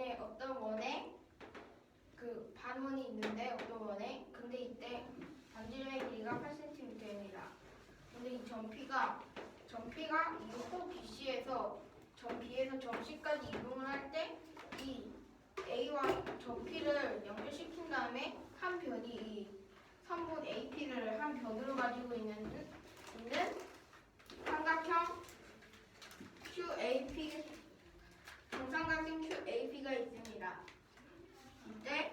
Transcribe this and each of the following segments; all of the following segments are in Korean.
어떤 원에 그 반원이 있는데 어떤 원에 근데 이때 반지름의 길이가 8cm입니다. 근데 이 점P가 이 호 BC에서 점 B에서 점 C까지 이동을 할 때 이 A와 점 P를 연결시킨 다음에 한 변이 이 선분 AP를 한 변으로 가지고 있는 삼각형 QAP 정삼각형 QAP가 있습니다. 이때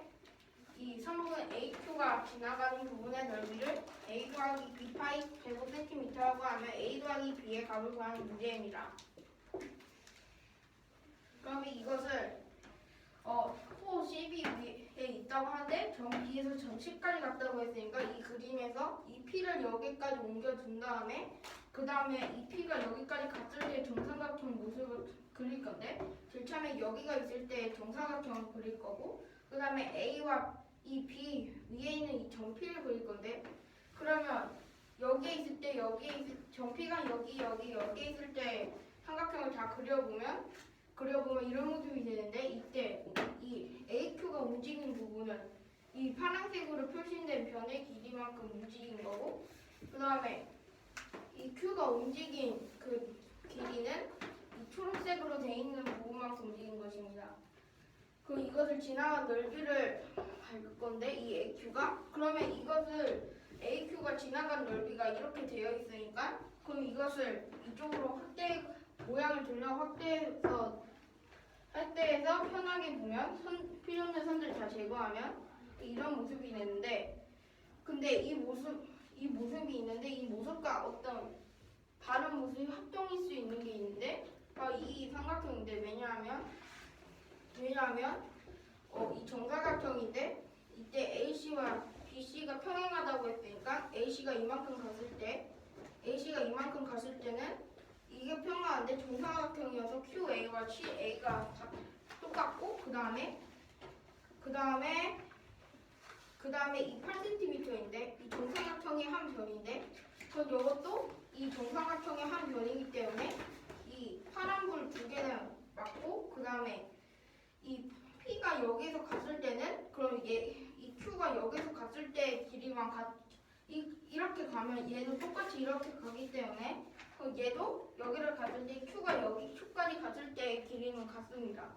이 선분 AQ가 지나가는 부분의 넓이를 A 더하기 B 파이 제곱센티미터라고 하면 A 더하기 B의 값을 구하는 문제입니다. 그러면 이것을 호 CB 위에 있다고 하는데 점 B에서 점 C까지 갔다고 했으니까 이 그림에서 이 P를 여기까지 옮겨둔 다음에 그 다음에 이 P가 여기까지 갔을 때 정삼각형 모습을 그릴 건데 제일 처음에 여기가 있을 때 정삼각형을 그릴 거고 그 다음에 A와 이 B 위에 있는 이 점 P를 그릴 건데 그러면 여기에 있을 때 점 P가 여기에 있을 때 삼각형을 다 그려보면 이런 모습이 되는데 이때 이 AQ가 움직이는 부분은 이 파란색으로 표시된 변의 길이만큼 움직인 거고 그 다음에 이 Q가 움직인 그 길이는 이 초록색으로 되어 있는 부분만큼 움직인 것입니다. 그럼 이것을 지나간 넓이를 알 건데 이 AQ가 그러면 이것을 AQ가 지나간 넓이가 이렇게 되어 있으니까 그럼 이것을 이쪽으로 모양을 돌려 확대해서 편하게 보면 필요 없는 선들 다 제거하면 이런 모습이 되는데 근데 이 모습이 있는데 이 모습과 어떤 다른 모습이 합동일 수 있는 게 있는데 이 삼각형인데 왜냐하면 이 정사각형인데 이때 AC와 BC가 평행하다고 했으니까 AC가 이만큼 갔을 때는 이게 평행한데 정사각형이어서 QA와 CA가 똑같고 그 다음에 이 8cm인데 이 정사각형의 한 변인데 그럼 이것도 이 정사각형의 한 변이기 때문에 이 파란불 두 개는 맞고 그 다음에 이 P가 여기서 갔을 때는 그럼 이 Q가 여기서 갔을 때 길이만 이렇게 가면 얘도 똑같이 이렇게 가기 때문에 그럼 얘도 여기를 갔을 때 Q까지 갔을 때 길이는 같습니다.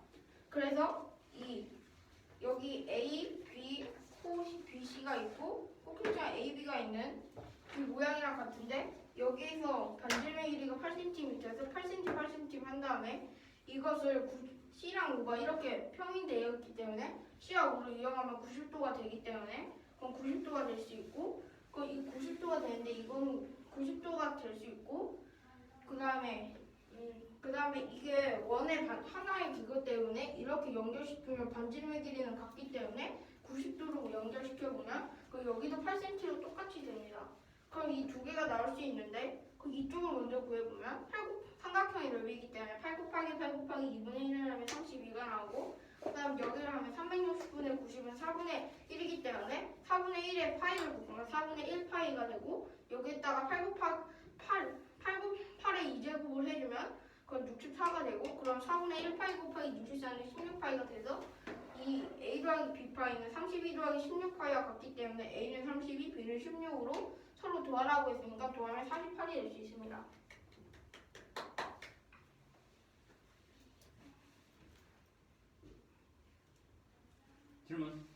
그래서 여기 A, B, 호 BC가 있고 꼭지점 AB가 있는 이 모양이랑 같은데 여기에서 반지름의 길이가 8cm에서 8cm 한 다음에 이것을 C랑 O가 이렇게 평행되어 있기 때문에 C와 O를 이용하면 90도가 되기 때문에 그럼 90도가 될 수 있고 그럼 이 90도가 되는데 이건 90도가 될 수 있고 그 다음에 이게 원의 하나의 그것 때문에 이렇게 연결시키면 반지름의 길이는 같기 때문에 90도로 연결시켜보면 여기도 8cm로 똑같이 됩니다. 그럼 이 두 개가 나올 수 있는데 이쪽을 먼저 구해보면 삼각형의 넓이이기 때문에 8 곱하기 8 곱하기 2분의 1을 하면 32가 나오고 그 다음 여기를 하면 360분의 90은 4분의 1이기 때문에 4분의 1에 파이를 곱하면 4분의 1 파이가 되고 여기에다가 8의 2제곱을 해주면 그건 64가 되고 그럼 4분의 1 파이 곱하기 64는 16파이가 돼서 이 A 더하기 B 파이는 32 더하기 16파이와 같기 때문에 A는 32, B는 16으로 서로 도하라고 했으니까 도하면 48이 될 수 있습니다. 질문.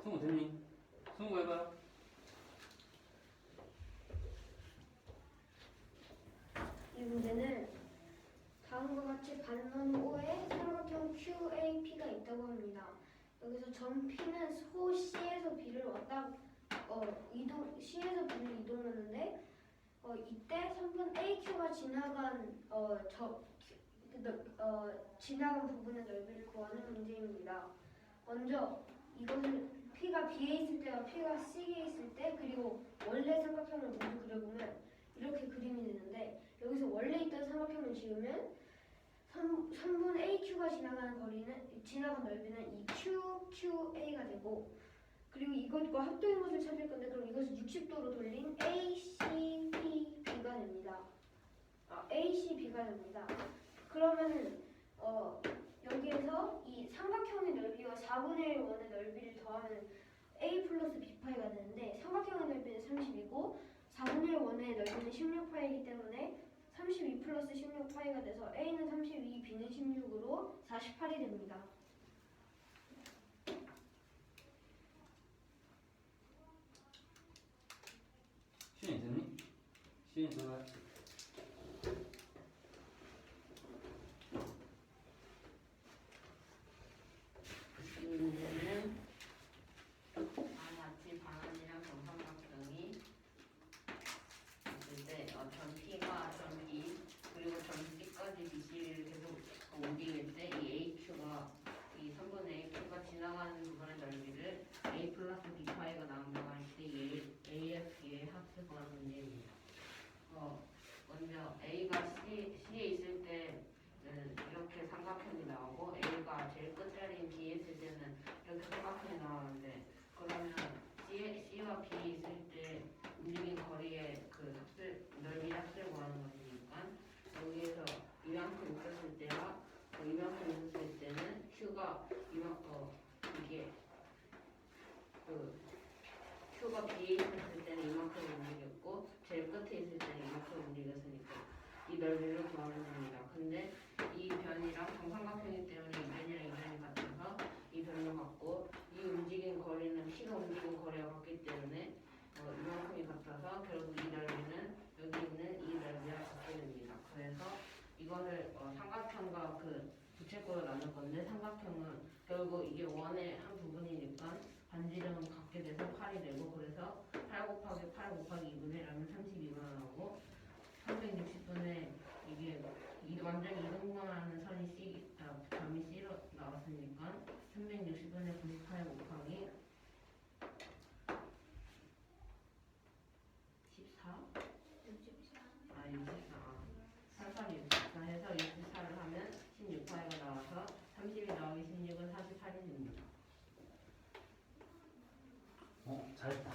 성우 됐니? 성우 해봐요. 이 문제는 다음과 같이 반원 O에 삼각형 QAP가 있다고 합니다. 여기서 점 P는 호 C에서 B를 C에서 B를 이동하는데 이때 선분 AQ가 지나간 부분의 넓이를 구하는 문제입니다. 먼저 이것을 P가 B에 있을 때와 P가 C에 있을 때 그리고 원래 삼각형을 모두 그려보면 이렇게 그림이 되는데 여기서 원래 있던 삼각형을 지으면 선분 AQ가 지나간 넓이는 이 QA가 되고 그리고 이것과 합동인 것을 찾을 건데 그럼 이것을 60도로 돌린 ACPB가 됩니다. ACB가 됩니다. 그러면은 여기에서 이 삼각형의 넓이와 4분의 1 원의 넓이를 더하면 A 플러스 B파이가 되는데 삼각형의 넓이는 30이고 4분의 1 원의 넓이는 16파이이기 때문에 32 플러스 16파이가 돼서 A는 32, B는 16으로 48이 됩니다. 시연이 됐니? 시연이 들어가요. 이 문제는 마치 반환이랑 정삼각형이 있을 때 전 P가 전 B 그리고 전 C까지 BC를 계속 옮길 때 이 AQ가 이 3분의 AQ가 지나가는 부분의 넓이를 A 플러스 B 파이가 나온다고 할 때 이 AF의 합을 구하는 문제입니다. 먼저 A가 C에 있을 때는 이렇게 삼각형이 나오고 A가 제일 끝자리인 B에 있을 때는 이렇게 삼각형이 나오는데 그러면 C와 B에 있을 때 움직인 거리의 그 넓이 합을 구하는 것이니까 여기에서 이만큼 있었을 때와 이만큼 있었을 때는 Q가 이게 Q가 B에 있었을 때는 이만큼 움직였고 제일 끝에 있을 때는 이만큼 움직였으니까 이 넓이를 구하면 됩니다. 근데 이 변이랑 정삼각형이기 때문에 이 변이랑 이 변이 같아서 이 변도 같고 이 움직인 거리는 C가 움직인 거리와 같기 때문에 이만큼이 같아서 결국 이 넓이는 여기 있는 이 넓이와 같게 됩니다. 그래서 이거를 삼각형과 그 부채꼴로 나눌 건데 삼각형은 결국 이게 원의 한 부분이니까 반지름은 같게 돼서 8이 되고 그래서 8 곱하기 8 곱하기 2분의 1하면 32가 나오고 360분의 이게 완전히 이등분하는 선이 점이 C로 나왔으니까 360분의 98 곱하기 14? 44 해서 64를 하면 16파이가 나와서 30이 나오기 16은 48이 됩니다. 잘했다.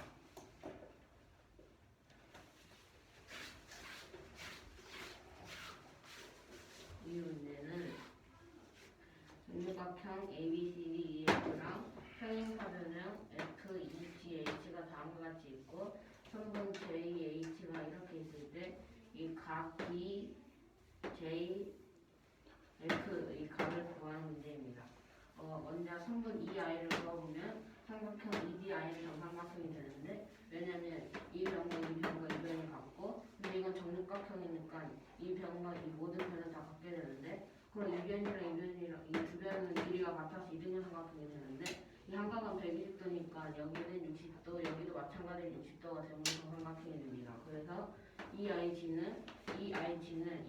이 문제는 정육각형 ABCDEF랑 평행사변형 FEGH가 다음과 같이 있고 선분 JH가 이렇게 있을 때 이 각 BJF 이 각을 구하는 문제입니다. 먼저 선분 EI를 구해보면 삼각형 EDI는 정삼각형이 되는데 왜냐면 이 변과 이 변과 이 변이 같고 근데 이건 정육각형이니까 이 변과 이 모든 변은 다 같게 되는데 그럼 이 변이랑 이 변이랑 이 두 변은 길이가 같아서 이등분 삼각형이 되는데 이 한각은 120도니까 여기는 60도 여기도 마찬가지로 60도가 되면 정삼각형이 됩니다. 그래서 이 IG는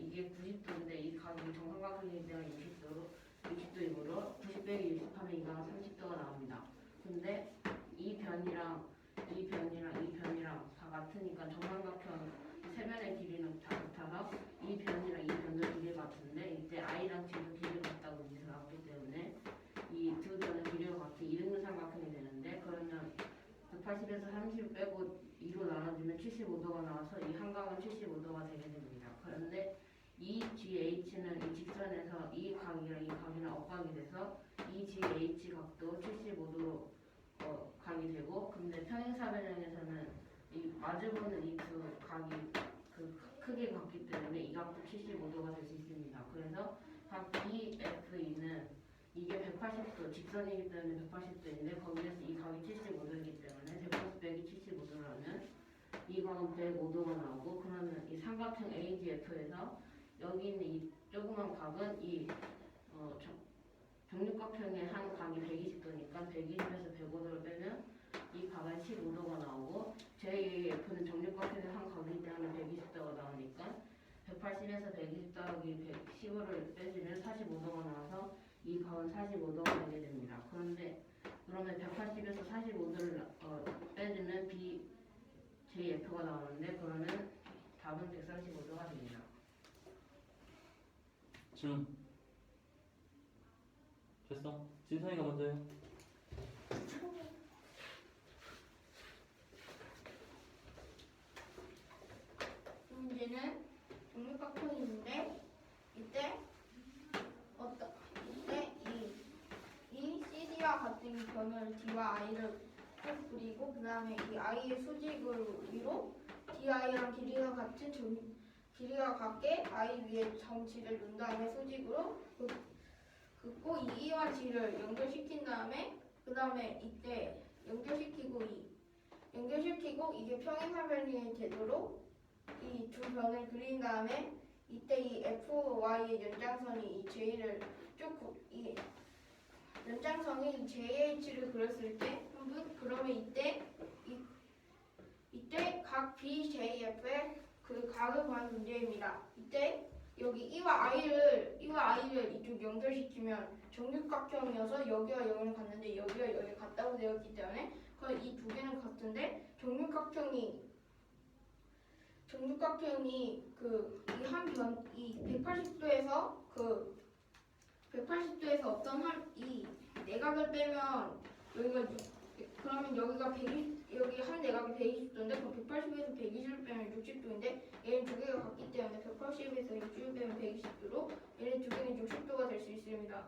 이게 90도인데 이 각이 정삼각형이기 때문에 60도이므로 90 빼기 60 하면 이 각은 30도가 나옵니다. 근데 이 변이랑 다 같으니까 정삼각형 세 변의 길이는 다 같아서 이 변이랑 이 변도 길이가 같은데 이때 I랑 G도 길이가 같다고 밑에 나왔기 때문에 이 두 변은 길이가 같은 이등분 삼각형이 되는데 그러면 180에서 30 빼고 2로 나눠주면 75도가 나와서 이 한각은 75도가 되게 됩니다. 그런데 이 GH는 이 직선에서 이 각이랑 이 각이랑 엇각이 돼서 이 GH 각도 75도로 각이 되고 근데 평행사변형에서는 이 마주보는 이 두 각이 크게 같기 때문에 이 각도 75도가 될 수 있습니다. 그래서 각 BFE는 이게 180도 직선이기 때문에 180도인데 거기에서 이 각이 75도이기 때문에 180 빼기 75도라면 이 각은 105도가 나오고 그러면 이 삼각형 AGF에서 여기 있는 이 조그만 각은 이 정육각형의 한 각이 120도니까 120에서 105도를 빼면 이 각은 15도가 나오고 JF는 정육각형의 한 각이기 때문에 120도가 나오니까 180에서 120 더하기 15를 빼주면 45도가 나와서 이 각은 45도가 되게 됩니다. 그러면 180에서 45도를 빼주면 BJF가 나오는데 그러면 답은 135도가 됩니다. 질문 됐어? 진선이가 먼저요. 변을 D와 I를 쭉 그리고 그 다음에 이 I의 수직을 위로 DI랑 길이가 같게 I 위에 점치를 놓은 다음에 수직으로 긋고 이 E와 G를 연결시킨 다음에 그 다음에 이때 연결시키고 이게 평행사변이 되도록 이 두 변을 그린 다음에 이때 이 FY의 연장선이 이 J를 이 연장선이 JH를 그렸을 때 그러면 이때 각 BJF의 그 각을 구하는 문제입니다. 이때 여기 E와 I를 이쪽 연결시키면 정육각형이어서 여기와 여기는 같는데 여기와 여기 같다고 되었기 때문에 그럼 이 두 개는 같은데 정육각형이 그 이 180도에서 어떤 이 내각을 빼면 그러면 여기가 여기 한 내각이 120도인데 그럼 180에서 120을 빼면 60도인데 얘는 두 개가 같기 때문에 180에서 60을 빼면 120도로 얘는 두 개는 60도가 될 수 있습니다.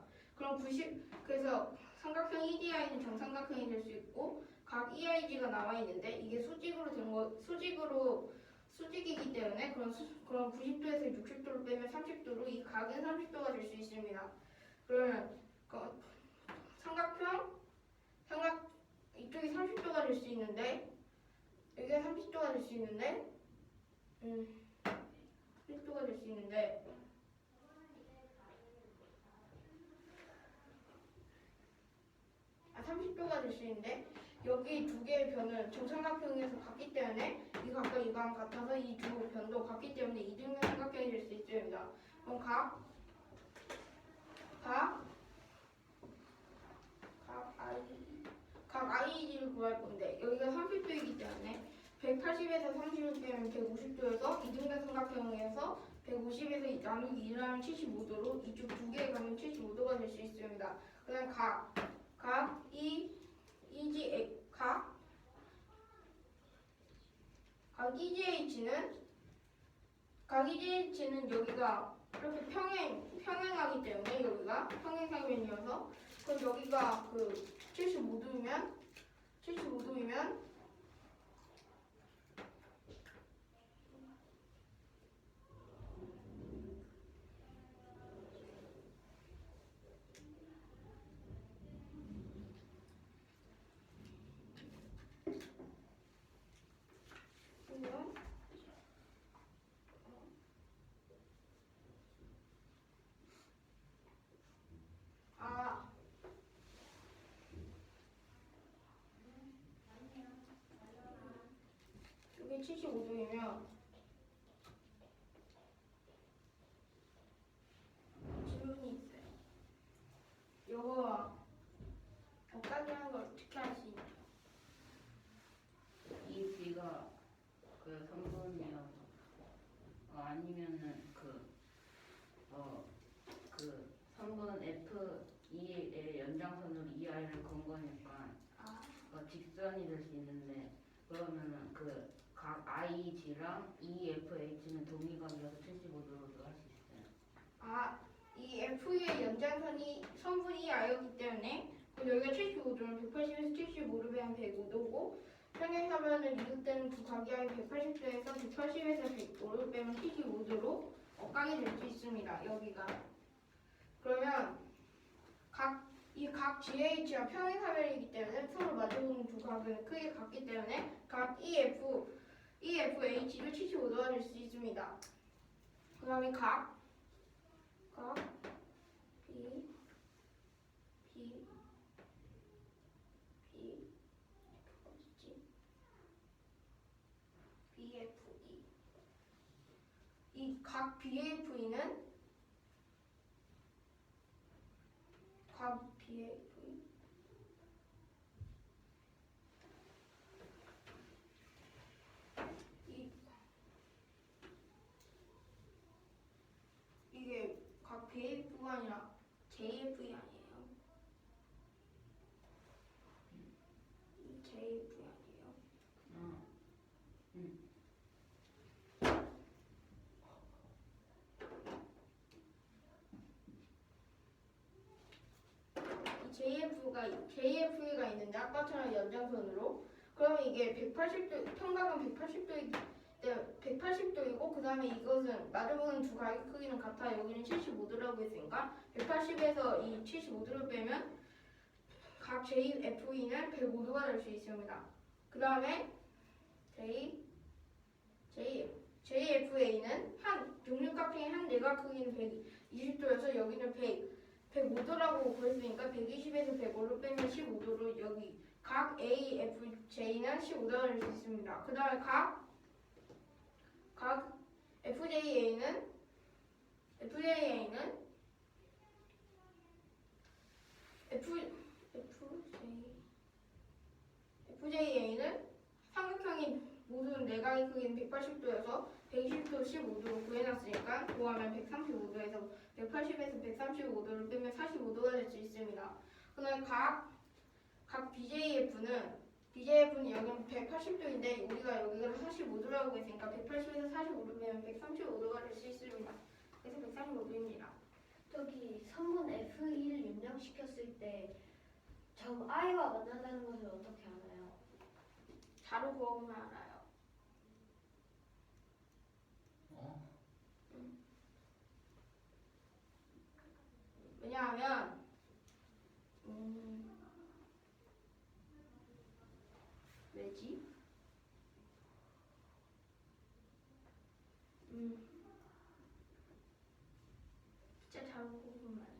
그래서 삼각형 EDI는 정삼각형이 될 수 있고 각 EIG가 나와 있는데 이게 수직이기 때문에 그럼 90도에서 60도를 빼면 30도로 이 각은 30도가 될 수 있습니다. 그러면 이쪽이 30도가 될 수 있는데 여기가 30도가 될 수 있는데 30도가 될 수 있는데 여기 두 개의 변은 정삼각형에서 같기 때문에 이거랑 이거랑 같아서 이 두 변도 같기 때문에 이등변 삼각형이 될 수 있습니다. 그럼 각 IE를 구할 건데 여기가 30도이기 때문에 180에서 30을 빼면 150도여서 이등변 삼각형에서 150에서 나누기 1을 하면 75도로 이쪽 두 개에 가면 75도가 될 수 있습니다. 그다음 각 EGH는 여기가 이렇게 평행하기 때문에 여기가 평행사변이어서 그럼 여기가 그 75도이면 이게 75도이면 질문이 있어요. 요거 여기까지 하는 걸 어떻게 할 수 있냐? 이 B가 그 3번이어서 아니면은 그 3번 F2의 연장선으로 EI를 건 거니까 직선이 될 수 있는데 그러면은 그 각 IG랑 EFH는 동의각이어서 75도로도 할 수 있어요. 이 F의 연장선이 성분이 I였기 때문에 여기가 75도면 180에서 75를 빼면 105도고 평행사변을 이룰 때는 두 각이 180도에서 180에서 105를 빼면 75도로 각이 될 수 있습니다. 여기가 그러면 각 GH와 평행사변이기 때문에 서로 마주보는 두 각은 크게 같기 때문에 각 EFH도 75도가 될 수 있습니다. 그 다음에 각 BFE 이 각 BFE는 이게 각 BF가 아니라 JFE 아니에요? JFE 아니에요? 이 JFE가 있는데 아까처럼 연장선으로 그러면 이게 180도 평각은 180도이고 그 다음에 이것은 마주보는 두 각의 크기는 같아. 여기는 75도라고 했으니까 180에서 이 75도를 빼면 각 JFE는 105도가 될 수 있습니다. 그 다음에 JFA는 한 육육각형의 한 내각 크기는 120도여서 여기는 105도라고 구했으니까 120에서 105로 빼면 15도로 여기 각 AFJ는 15도가 될 수 있습니다. 그 다음에 각 FJA는 삼각형이 모든 내각의 크기는 180도여서 120도 15도로 구해놨으니까 구하면 135도에서 180에서 135도를 빼면 45도가 될 수 있습니다. 그다음에 각 BJF는 여기는 180도인데 우리가 여기가 45도라고 했으니까 180에서 45도 빼면 135도가 될 수 있습니다. 그래서 135도입니다. 저기 선분 F1을 연장시켰을 때 점 I와 만난다는 것을 어떻게 알아요? 자로 구하면 알아요. 왜냐하면 왜지? 진짜 자로 구하면 안 돼.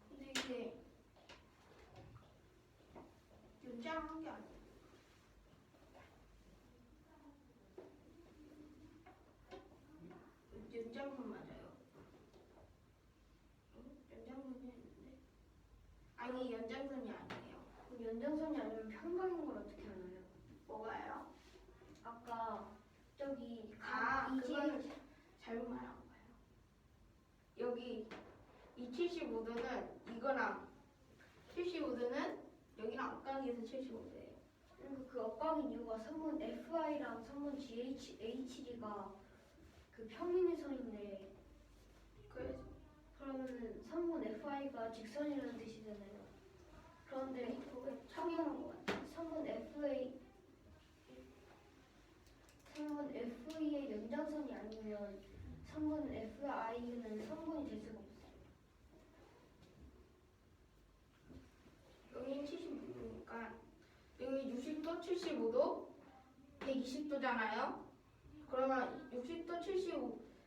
근데 이게 연장한 게 아니에요. 연장선 맞아요. 연장선이 아닌데? 아니 연장선이 아니에요. 그럼 연장선이 아니면 평각인 걸 어떻게 알아요? 뭐가요? 아까 저기 그거는 잘못 말한 거예요. 여기 이 75도는 이거랑 75도는 여기랑 앞각에서 75도예요. 그 엇각인 이유가 선분 FI랑 선분 GHD가 그 평행의 선인데 그래서 그러면은 선분 FI가 직선이라는 뜻이잖아요. 그런데 그거 착용한 것 같아요. 선분 FE의 연장선이 아니면 선분 FI는 선분이 될 수가 없어요. 여기 75도니까 여기 60도, 75도, 120도잖아요. 그러면 60도,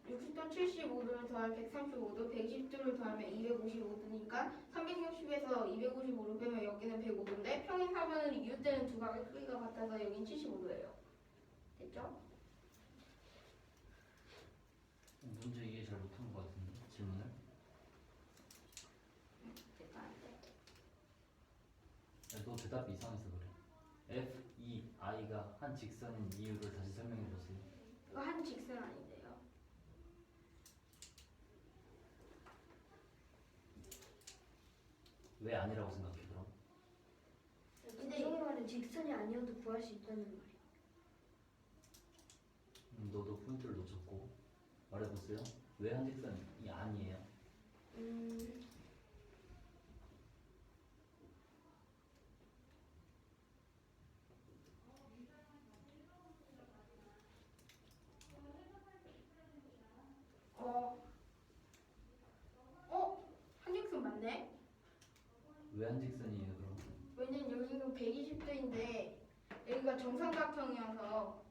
75도를 더하면 135도, 120도를 더하면 255도니까 360에서 255를 빼면 여기는 105도인데 평행하면 이웃되는 두 각의 크기가 같아서 여긴 75도예요. 됐죠? 문제 이해 잘 못한 것 같은데 질문을. 됐다 안 돼. 너 대답이 이상해서 그래. F, E, I가 한 직선인 이유를 다시 설명해 보세요. 이거 한 직선 아닌데요. 왜 아니라고 생각해 그럼? 근데 이 말은 직선이 아니어도 구할 수 있다는 말이에요. 너도 포인트를 놓쳤고 말해보세요. 왜 한 직선이 아니에요? 한직선 맞네? 왜 한 직선이에요 그럼? 왜냐면 여기는 120도인데 여기가 정삼각형이어서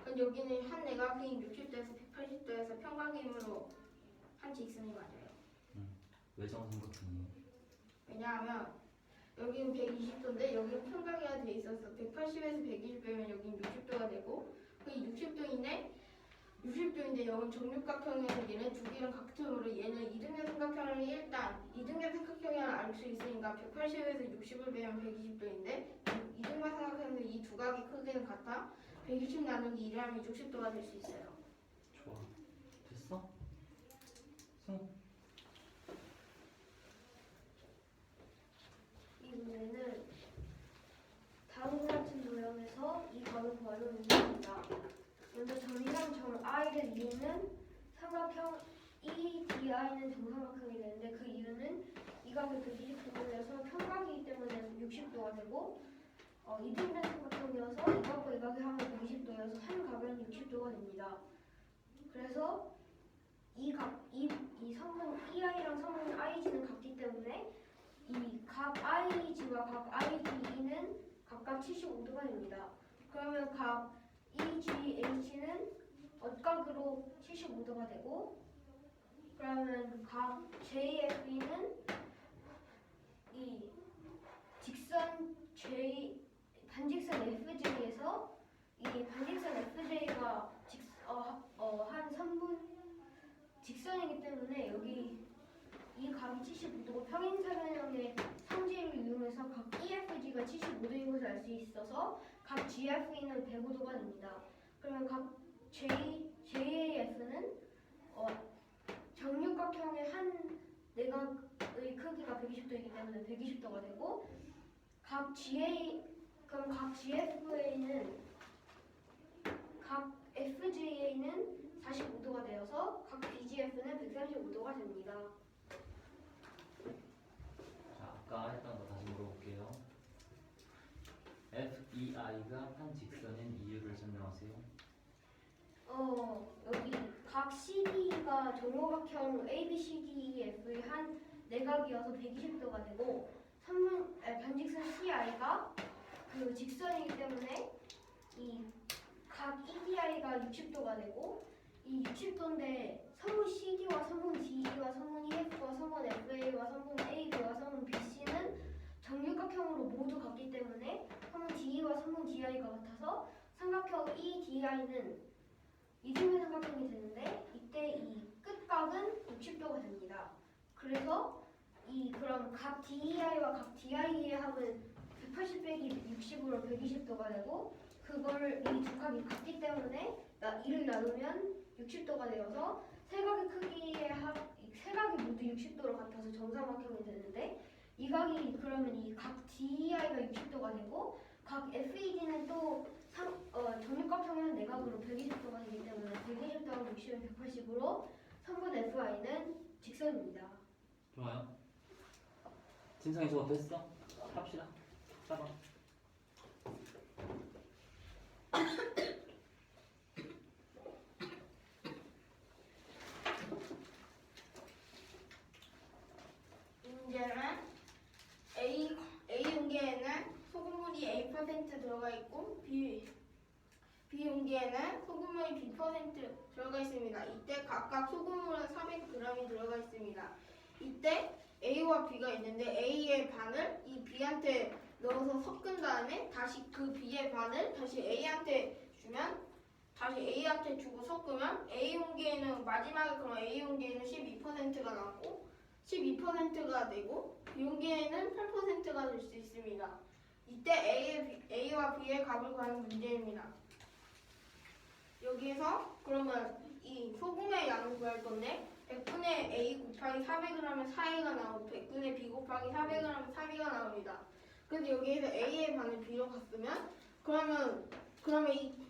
그럼 여기는 한 내각인 60도에서 180도에서 평각이므로 한 직선이 맞아요. 왜 정삼각형이에요? 왜냐하면 여기는 120도인데 여기는 평각이가 돼 있어서 180에서 120 빼면 여기는 60도가 되고 그 60도인데 여기는 정육각형에서 얘네 두 개는 같으므로 얘는 이등변 삼각형을 일단 이등변 삼각형을 알 수 있으니까 180에서 60을 빼면 120도인데 이등변 삼각형에서 이 두 각의 크기는 같아 120 나누기 1을 하면 60도가 될 수 있어요. 좋아. 됐어? 승우. 이 문제는 다음과 같은 도형에서 이 각을 구하는 문제입니다. 먼저 점이랑 점 I를 이루는 삼각형 EDI는 정삼각형이 되는데 그 이유는 이 각을 120도에서 평각이기 때문에 60도가 되고 이등변 삼각형이어서 이 각과 이 각이 하면 120도여서 한 각은 60도가 됩니다. 그래서 이 성분 EI랑 성분 IG는 같기 때문에 이 각 IG와 각 IDE는 각각 75도가 됩니다. 그러면 각 EGH는 엇각으로 75도가 되고 그러면 각 JFE는 이 직선 반직선 FJ에서 이 반직선 FJ가 한 3분 직선이기 때문에 여기 이 각이 75도고 평행사변형의 성질을 이용해서 각 EFG가 75도인 것을 알 수 있어서 각 GFE는 105도가 됩니다. 그러면 각 JAF는 정육각형의 한 내각의 크기가 120도이기 때문에 120도가 되고 각 GFA는 각 FJA는 45도가 되어서 각 BGF는 135도가 됩니다. 자, 아까 했던 거 다시 물어볼게요. FEI가 한 직선인 이유를 설명하세요. 여기 각 CD가 정오각형 ABCDEF의 한 내각이어서 120도가 되고 반직선 CI가 그 직선이기 때문에 이 각 EDI가 60도가 되고 이 60도인데 성분 CD와 성분 DE와 성분 EF와 성분 FA와 성분 AB와 성분 BC는 정육각형으로 모두 같기 때문에 성분 DE와 성분 DI가 같아서 삼각형 EDI는 이등변 삼각형이 되는데 이때 이 끝각은 60도가 됩니다. 그래서 그럼 각 DEI와 각 DI의 합은 180 빼기 60으로 120도가 되고 그걸 이 두 각이 같기 때문에 이를 나누면 60도가 되어서 세 각의 크기의 세 각이 모두 60도로 같아서 정삼각형이 되는데 이 각이 그러면 이 각 DEI가 60도가 되고 각 FED는 또 정육각형의 내각으로 120도가 되기 때문에 120도하고 60은 180으로 성분 FI는 직선입니다. 좋아요. 진성이 저거 됐어? 합시다. 4번. 문제는 A 용기에는 소금물이 A% 들어가 있고 B 용기에는 소금물이 B% 들어가 있습니다. 이때 각각 소금물은 400g이 들어가 있습니다. 이때 A와 B가 있는데 A의 반을 이 B한테 넣어서 섞은 다음에 다시 그 B의 반을 다시 A한테 주면 다시 A한테 주고 섞으면 A 용기에는 마지막에 그럼 A 용기에는 12%가 남고 12%가 되고 B 용기에는 8%가 될 수 있습니다. 이때 A와 B의 값을 구하는 문제입니다. 여기에서 그러면 이 소금의 양을 구할 건데 100분의 A 곱하기 400g은 4A가 나오고 100분의 B 곱하기 400g은 3B가 나옵니다. 근데 여기에서 A의 반을 B로 갔으면 그러면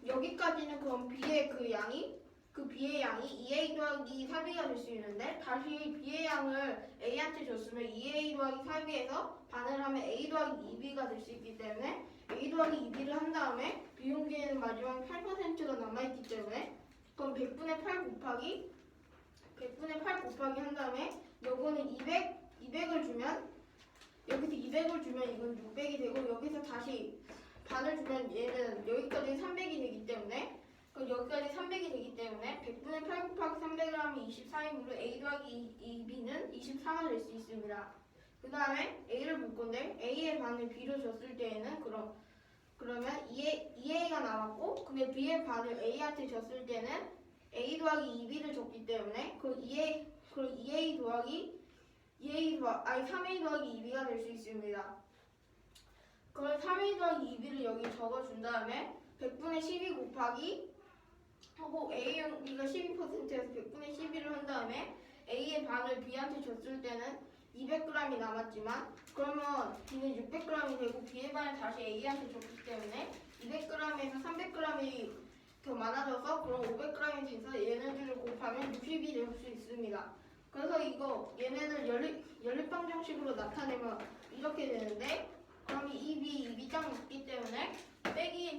여기까지는 그럼 B의 B의 양이 2A 더하기 4B가 될 수 있는데 다시 B의 양을 A한테 줬으면 2A 더하기 4B에서 반을 하면 A 더하기 2B가 될 수 있기 때문에 A 더하기 2B를 한 다음에 B 용기에는 마지막에 8%가 남아있기 때문에 그럼 100분의 8 곱하기 한 다음에 요거는 200을 주면 여기서 200을 주면 이건 600이 되고 여기서 다시 반을 주면 얘는 여기까지 300이 되기 때문에 그럼 여기까지 300이 되기 때문에 100분의 8 곱하기 300을 하면 24이므로 A 더하기 2B는 24가 될 수 있습니다. 그 다음에 A를 볼 건데 A의 반을 B로 줬을 때에는 그러면 2A가 남았고 근데 B의 반을 A한테 줬을 때는 A 더하기 2B를 줬기 때문에 그 3A 더하기 2B가 될 수 있습니다. 그걸 3A 더하기 2B를 여기 적어준 다음에 100분의 12 곱하기 하고 A 용기가 12%에서 100분의 12를 한 다음에 A의 반을 B한테 줬을 때는 200g이 남았지만 그러면 B는 600g이 되고 B의 반을 다시 A한테 줬기 때문에 200g에서 300g이 더 많아져서 그럼 500g이 돼서 얘네들을 곱하면 60이 될 수 있습니다. 그래서 얘네들 연립방정식으로 나타내면 이렇게 되는데 그럼 2B 짱 있기 때문에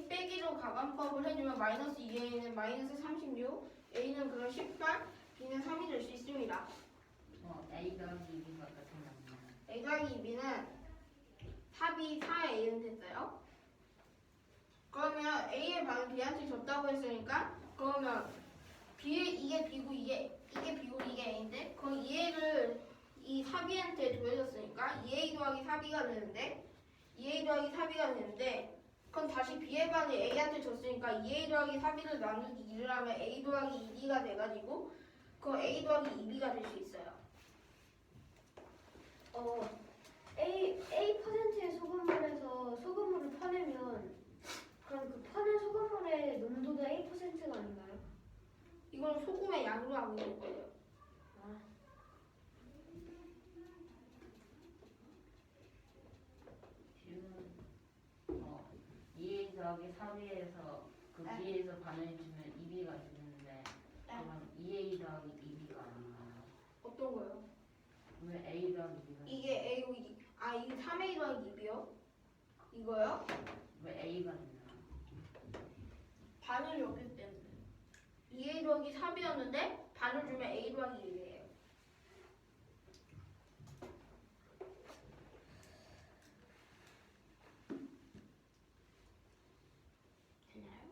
빼기로 가관법을 해주면 마이너스 2A는 마이너스 36, A는 그럼 18, B는 3이 될 수 있습니다. A 더하기 2B가 생각나요. A 더하기 2B는 4B 4A는 됐어요. 그러면 A의 반을 B한테 줬다고 했으니까 그러면 이게 B고 이게 A인데 그럼 2A를 이 4B한테 더해줬으니까 2A 더하기 4B가 되는데 그럼 다시 B의 반을 A한테 줬으니까 2A 더하기 4B를 나누기 2를 하면 A 더하기 2B가 돼가지고 그 A 더하기 2B가 될 수 있어요. A%의 소금물에서 소금물을 퍼내면 그럼 그 퍼낸 소금물의 농도도 A%가 아닌가요? 이건 소금의 양으로 하고 있는 거예요. 지금 2A 더하기 3A에서 그 네. B에서 반을 주면 2B가 되는데 그러면 2A 더하기 2B가 아닌가요? 어떤 거요? 왜 A 더하기 2B가 이게 이게 3A 더하기 2B요? 이거요? 왜 A가 됐나? 반을 여기 때문에 2A 더하기 3이었는데 반을 주면 A 더하기 1이에요. 되나요?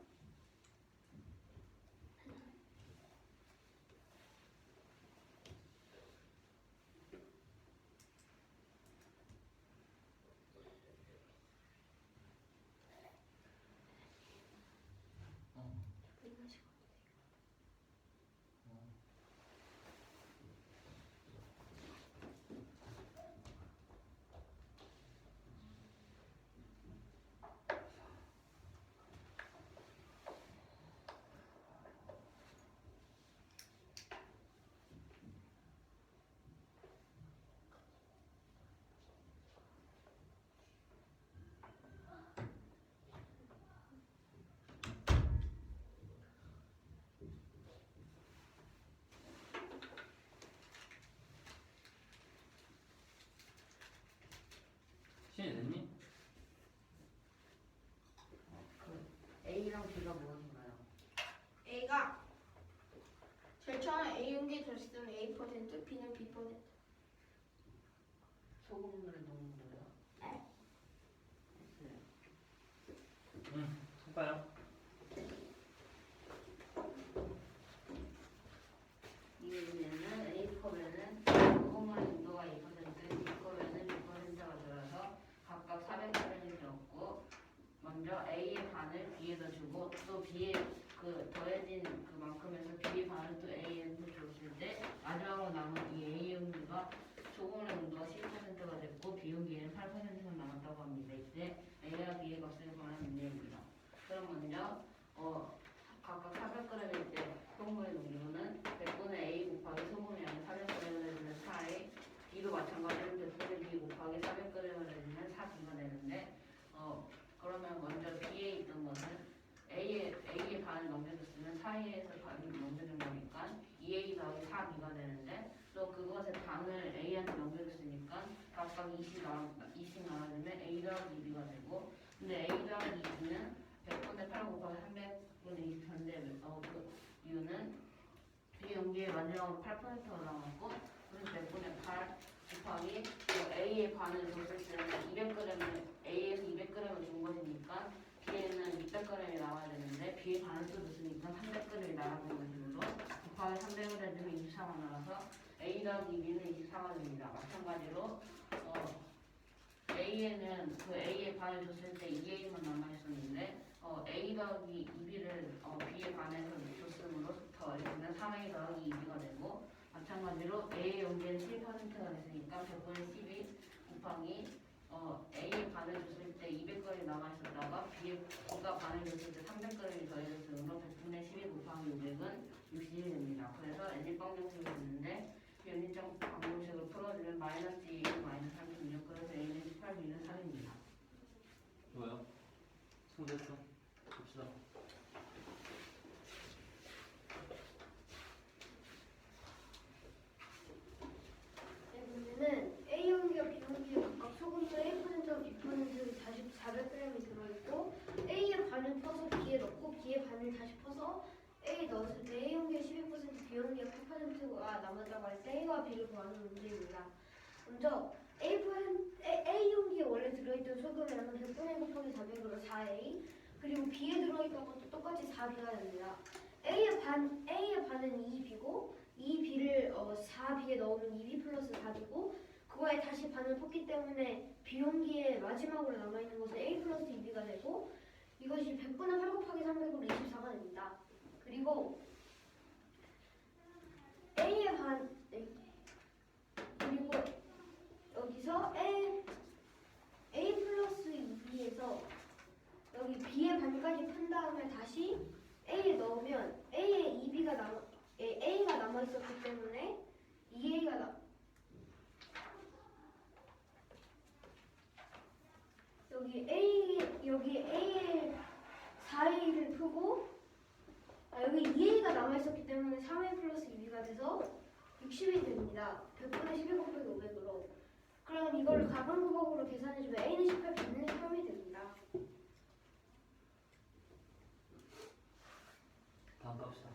시간이 됐니? 그 A랑 B가 무엇인가요? A가 제일 처음에 A 용기에 줬을 A%, B는 B%. 소금물의 농도요? 네. 네. 해봐요. 이는 A컵에는 소금물의 농도가 2%, B컵에는 6%가 들어서 각각 400g이 되었고 먼저 A의 반을 B에다 주고 또 B의 그 더해진 그만큼에서 B의 반을 또 A한테 줬을 때 마지막으로 남은 이 A 용기가 소금물의 농도가 10%가 됐고 B 용기에는 8%가 남았다고 합니다. 이때 A와 B의 값을 구하는 문제입니다. 그럼 먼저 각각 400g일 때 소금물의 농도는 100분의 A 곱하기 소금의 양이 400g을 해주면 4A B도 마찬가지로 100분의 B 곱하기 400g을 해주면 4B가 되는데 그러면 먼저 B에 있던 것은 A의 반을 넘겨줬으면 4A에서 반을 넘겨준 거니까 2A 더하기 4B가 되는데 또 그것의 반을 A한테 넘겨줬으니까 각각 20 나눠주면 A 더하기 2B가 되고 근데 A 더하기 2B는 100분의 8 곱하기 300분의 20인데 그 이유는 B 용기의 마지막으로 8%가 남았고 그래서 100분의 8 곱하기 A의 반을 줬을 때는 200g을 A에서 200g을 준 것이니까 B에는 600g이 나와야 되는데 B의 반을 또 줬으니까 300g이 나가는 것으로 곱하기 300을 해주면 24가 나와서 A 더하기 B는 24가 됩니다. 마찬가지로 A에는 그 A에 반을 줬을 때 2A만 남아있었는데 A 더하기 2B를 B에 반해서 줬음으로부터 A는 3A 더하기 2B가 되고 마찬가지로 A의 용기는 7%가 됐으니까 100분의 12 곱하기 A에 반을 줬을 때 200g이 남아있었다가 B가 반을 줬을 때 300g이 더해졌으므로 100분의 12 곱하기 500은 60이 됩니다. 그래서 N일방정식이 됐는데 연립적 방정식을 풀어주면 마이너스 2는 마이너스 36 그래서 A는 18, B는 3입니다. 뭐요? 성됐어? 봅시다. 네, 문제는 A 용기와 B 용기에 각각 소금도 1%와 B%를 다시 400g이 들어있고 A의 반을 퍼서 B에 넣고 B의 반을 다시 퍼서 A에 넣었을 때 A 용기에 12% B 용기에 8%가 남았다고 할 때 A와 B를 구하는 문제입니다. 먼저 A 용기에 원래 들어있던 소금의 양은 100분의 곱하기 400으로 4A 그리고 B에 들어있던 것도 똑같이 4B가 됩니다. A의 반은 2B고 2B를 4B에 넣으면 2B 플러스 4B고 그거에 다시 반을 뒀기 때문에 B 용기에 마지막으로 남아있는 것은 A 플러스 2B가 되고 이것이 100분의 8 곱하기 300으로 24가 됩니다. 그리고 A의 반 그리고 여기서 A 플러스 2B에서 여기 B의 반까지 푼 다음에 다시 A에 넣으면 A에 2B가 A가 남아있었기 때문에 2A가 여기 A에 4A를 푸고 여기 2A가 남아있었기 때문에 3A 플러스 2B가 돼서 60이 됩니다. 100분의 11 곱하기 500으로. 그럼 이걸 가분구법으로 계산해주면 A는 18, B는 3이 됩니다. 다음 갑시다.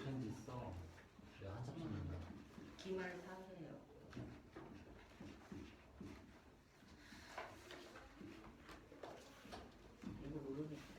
페인지 있어? 내가 한참 썼는데. 기말 사세요. 이거 모르겠어.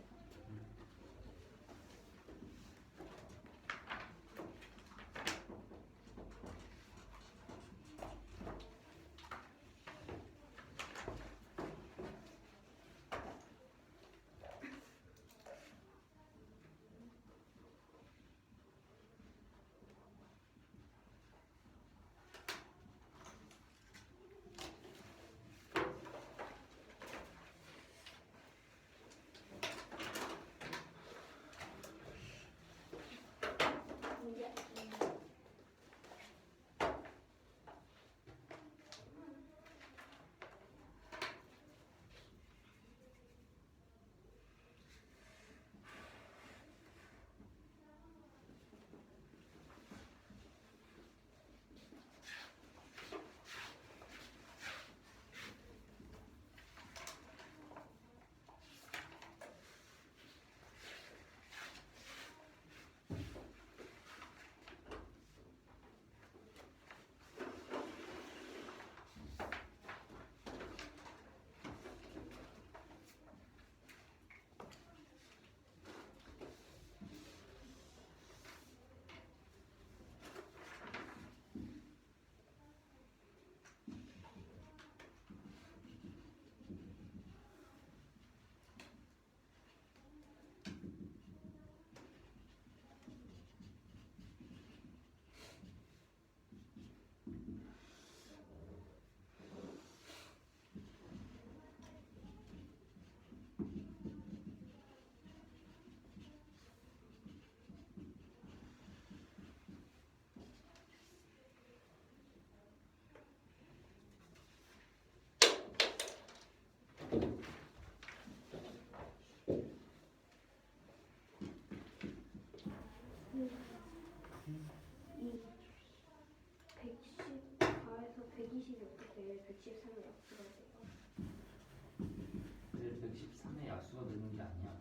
이 114에서 120이 어떻게 113을 약수하세요? 113의 약수가 되는 게 아니야.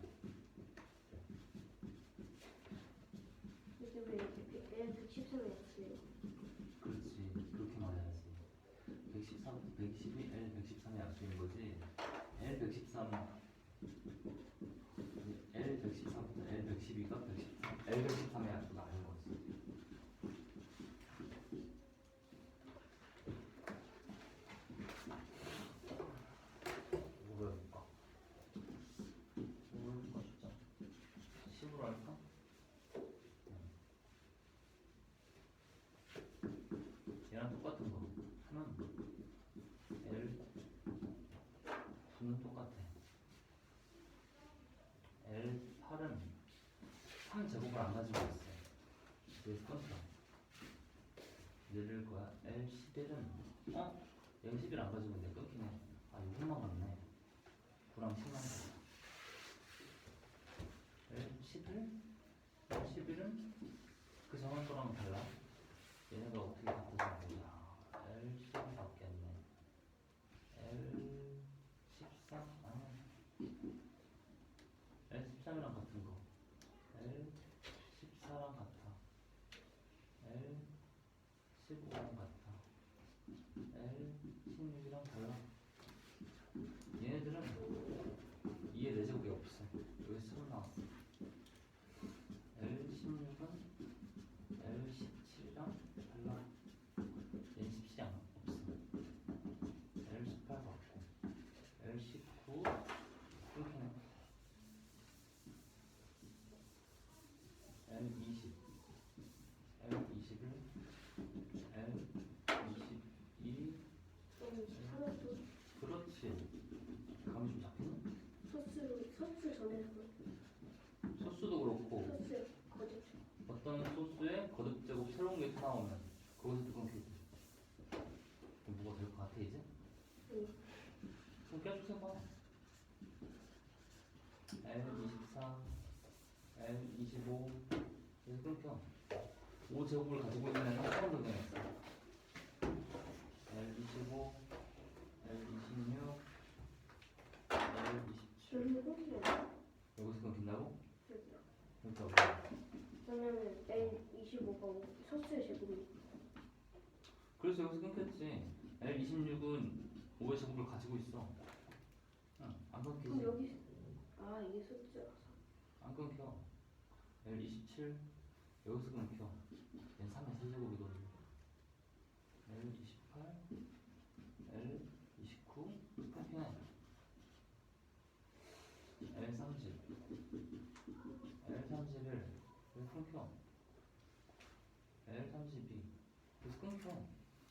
이게 왜 이렇게 113을 약수해요? 그렇지. 그렇게 말해야지. 113부터 112, L113의 약수인 거지. L113, L114부터 L112가 113, L113의 약수가 아닌 거지. 뭐로 해볼까? 뭐로 해볼까 진짜? 10으로 할까? 얘랑 똑같은 거 하면 L 9는 똑같아. L 8은 3제곱을 안 가지고 있어. 그래서 끊겨. 늘릴 거야. L 11은 L 11 안 가지고 있는데 끊기네. 아 이것만 같네. 9랑 10만 같아. L 11? L 11은 그 전원 거랑 달라. 얘네가 어떻게 같아서 보자. L 11은 바뀌었네. L 13? 아니야. L 13이랑 같은 거. L 14랑 같아. L 15랑 같아. L 16이랑 달라. 얘네들은 2의 4제곱이 없어. 여기 수로 나왔어. L 16은 L 17이랑 달라. 얘는 17이 없어. L 18 같고. L 19 끊기네. L 20, L 21, L 22. 그럼 23도 그렇지. 감이 좀 잡히네. 소스 전에서 소수도 그렇고 소스 거듭 어떤 소수의 거듭 제곱 새로운 게 나오면 거기서 끊기지. 그럼 뭐가 될 것 같아 이제? 응. 그럼 깨주세요. L 24, L 25 여기서 끊겨. 5제곱을 가지고 있는 애는 처음 적용했어. L 25, L 26, L 27 여기서 끊기잖아. 여기서 끊긴다고? 여기요. 그러니까 왜냐면 25가 소수의 제곱이. 그래서 여기서 끊겼지. L26은 5의 제곱을 가지고 있어. 응, 안 끊기지. 그럼 여기 이게 소수라서. 안 끊겨. L27 여기서 끊겨. 얘는 3의 세제곱이거든. L28 L29 끊기네. L30 L31 여기 끊겨. L32 여기서 끊겨.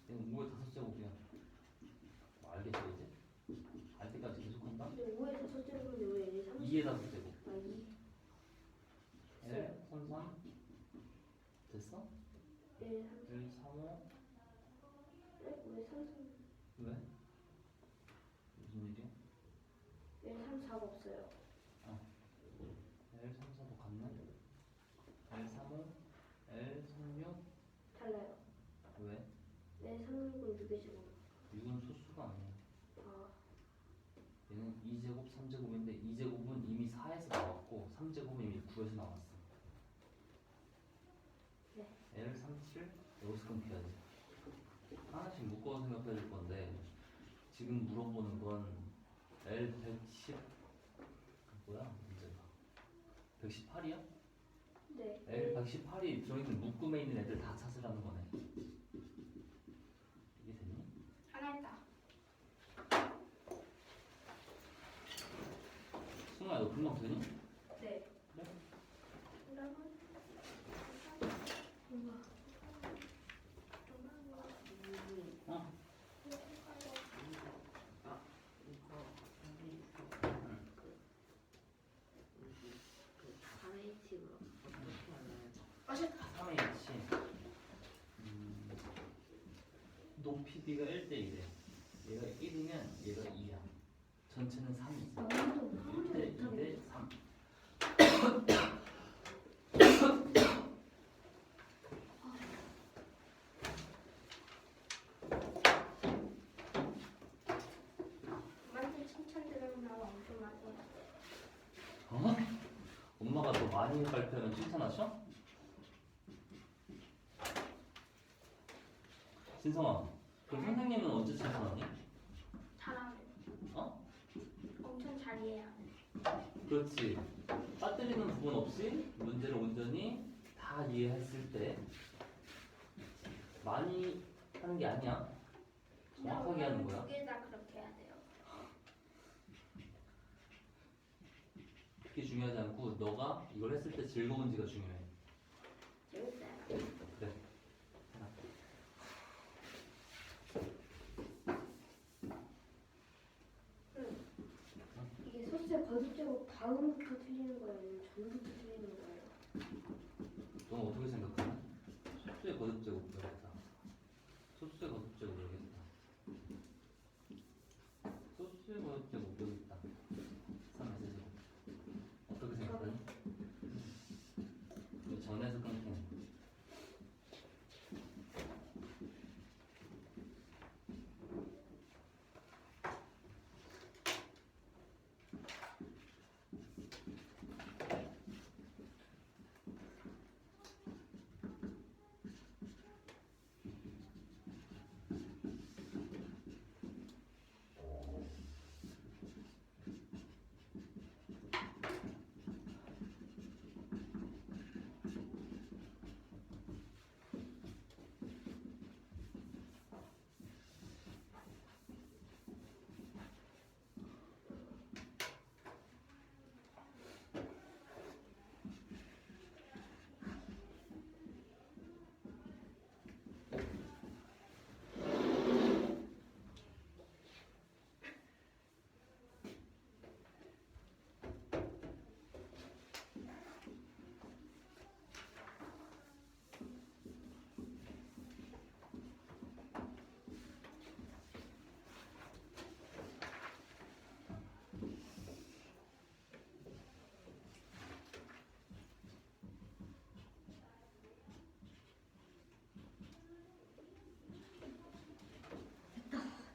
얘는 5의 5제곱이야. 뭐 알겠어 이제? 알 때까지 계속한다? 근데 5의 5제곱인데 왜 얘네 30? 2의 5제곱. 2. L33 됐어? 1, 3. L35 왜 3, 3? 왜? 무슨 일이야? 1, 3, 4가 없어요. L34도 같네? L35 L36 달라요. 왜? 1, 3, 6은 6의 제곱. 6은 소수가 아니야. 아, 얘는 2제곱 3제곱인데 2제곱은 이미 4에서 나왔고 3제곱은 이미 9에서 나왔어. 네. L37 여기서 끊겨야지. 하나씩 묶어서 생각해야 될 건데 지금 물어보는 건 L110 뭐야 문제가 118이야? 네. L118이 들어있는 묶음에 있는 애들 다 찾으라는 거네. 이게 됐니? 하나 했다. 승아야 너 금방 되니? 네. 그래? 그러면 어? 맛있다. 3H 높이 B가 1대1에 얘가 1이면 얘가 2야. 전체는 3이지. 아무도 1대 2대 3. 엄마한테 칭찬 들으면 나 엄청 많이 해. 어? 엄마가 더 많이 발표하면 칭찬하셔? 진성아, 그럼 선생님은 언제 칭찬하니? 잘하네. 어? 엄청 잘해야. 그렇지. 빠뜨리는 부분 없이 문제를 온전히 다 이해했을 때 많이 하는 게 아니야. 정확하게 하는 거야. 두개 다 그렇게 해야 돼요. 그게 중요하지 않고 너가 이걸 했을 때 즐거운지가 중요해. 재밌어요. 그래. 이게 소수의 거듭제곱 다음부터 틀리는 거예요? 아니면 전부터 틀리는 거예요? 넌 어떻게 생각하냐? 소수의 거듭제곱 여기다. 소수의 거듭제곱 여기 있다. 소수의 거듭제곱 여기 있다. 3의 세제곱. 어떻게 생각하니? 이 전에서 끊기는.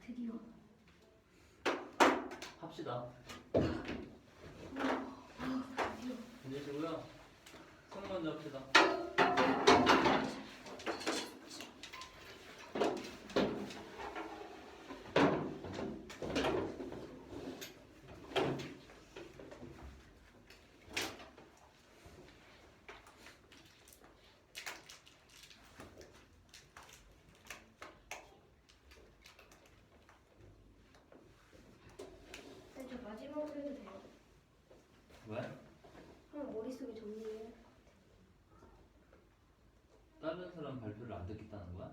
드디어. 합시다. 힘내시고요. 손 먼저 합시다. 마지막으로 해도 돼요. 왜? 그럼 머릿속에 정리해요. 다른 사람 발표를 안 듣겠다는 거야?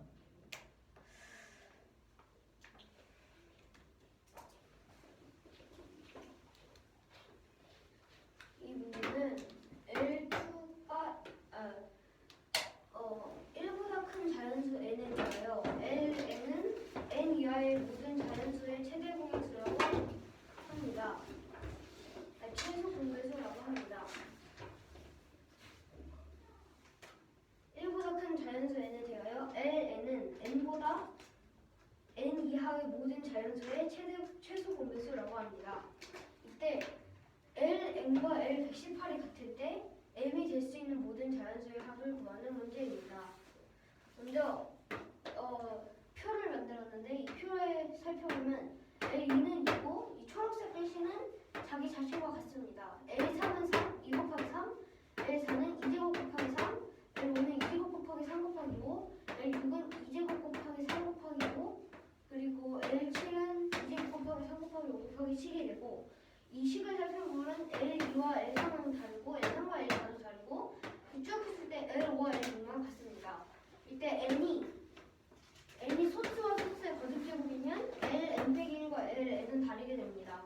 이 문제는 L2가 1보다 큰 자연수 n에 대하여 Ln은 n 이하의 모든 자연수의 최대 공약수라고 합니다. 최소 공배수라고 합니다. 1보다 큰 자연수 n에 대하여 Ln은 n보다 n 이하의 모든 자연수의 최소 공배수라고 합니다. 이때 Ln과 L118이 같을 때 m이 될 수 있는 모든 자연수의 합을 구하는 문제입니다. 먼저 표를 만들었는데 이 표에 살펴보면 L2는 2고 이 초록색 글씨는 자기 자신과 같습니다. L3은 3, 2 곱하기 3, L4는 2제곱 곱하기 3, L5는 2제곱 곱하기 3 곱하기 5, L6은 2제곱 곱하기 3 곱하기 5, 그리고 L7은 2제곱 곱하기 3 곱하기 5 곱하기 7이 되고 이 식을 살펴보면 L2와 L3은 다르고 L3과 L4도 다르고 쭉 했을 때 L5와 L6만 같습니다. 이때 n이 소수와 소수의 거듭제곱이면 Ln-1과 Ln은 다르게 됩니다.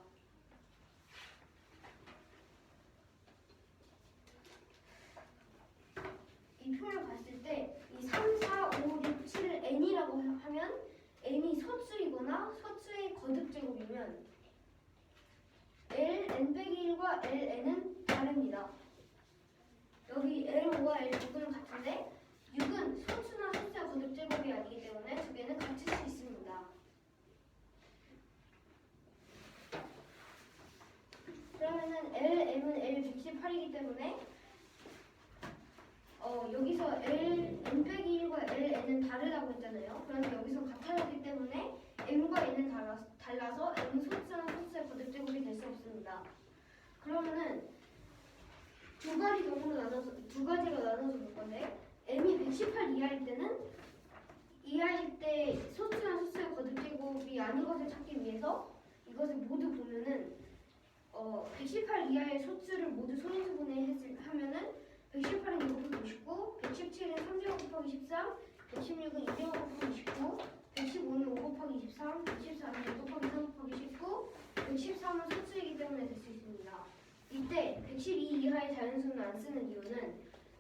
이 표를 봤을 때 이 3, 4, 5, 6, 7을 n이라고 하면 n이 소수이거나 소수의 거듭제곱이면 Ln-1과 Ln은 다릅니다. 여기 L5와 L6은 같은데 6은 소수나 소수의 거듭제곱이 아니기 때문에 두 개는 같을 수 있습니다. 그러면은 Lm은 L118이기 때문에 여기서 Ln-1과 Ln은 다르다고 했잖아요. 그런데 여기서 같아졌기 때문에 m과 n은 달라서 m은 소수나 소수의 거듭제곱이 될 수 없습니다. 그러면은 두 가지로 나눠서 볼 건데 m이 118 이하일 때 소수나 소수의 거듭제곱이 아닌 것을 찾기 위해서 이것을 모두 보면은 118 이하의 소수를 모두 소인수분해 하면은 118은 2 곱하기 59, 117은 3제곱 곱하기 13, 116은 2제곱 곱하기 29, 115는 5 곱하기 23, 114는 2 곱하기 3 곱하기 19, 113은 소수이기 때문에 될 수 있습니다. 이때 112 이하의 자연수는 안 쓰는 이유는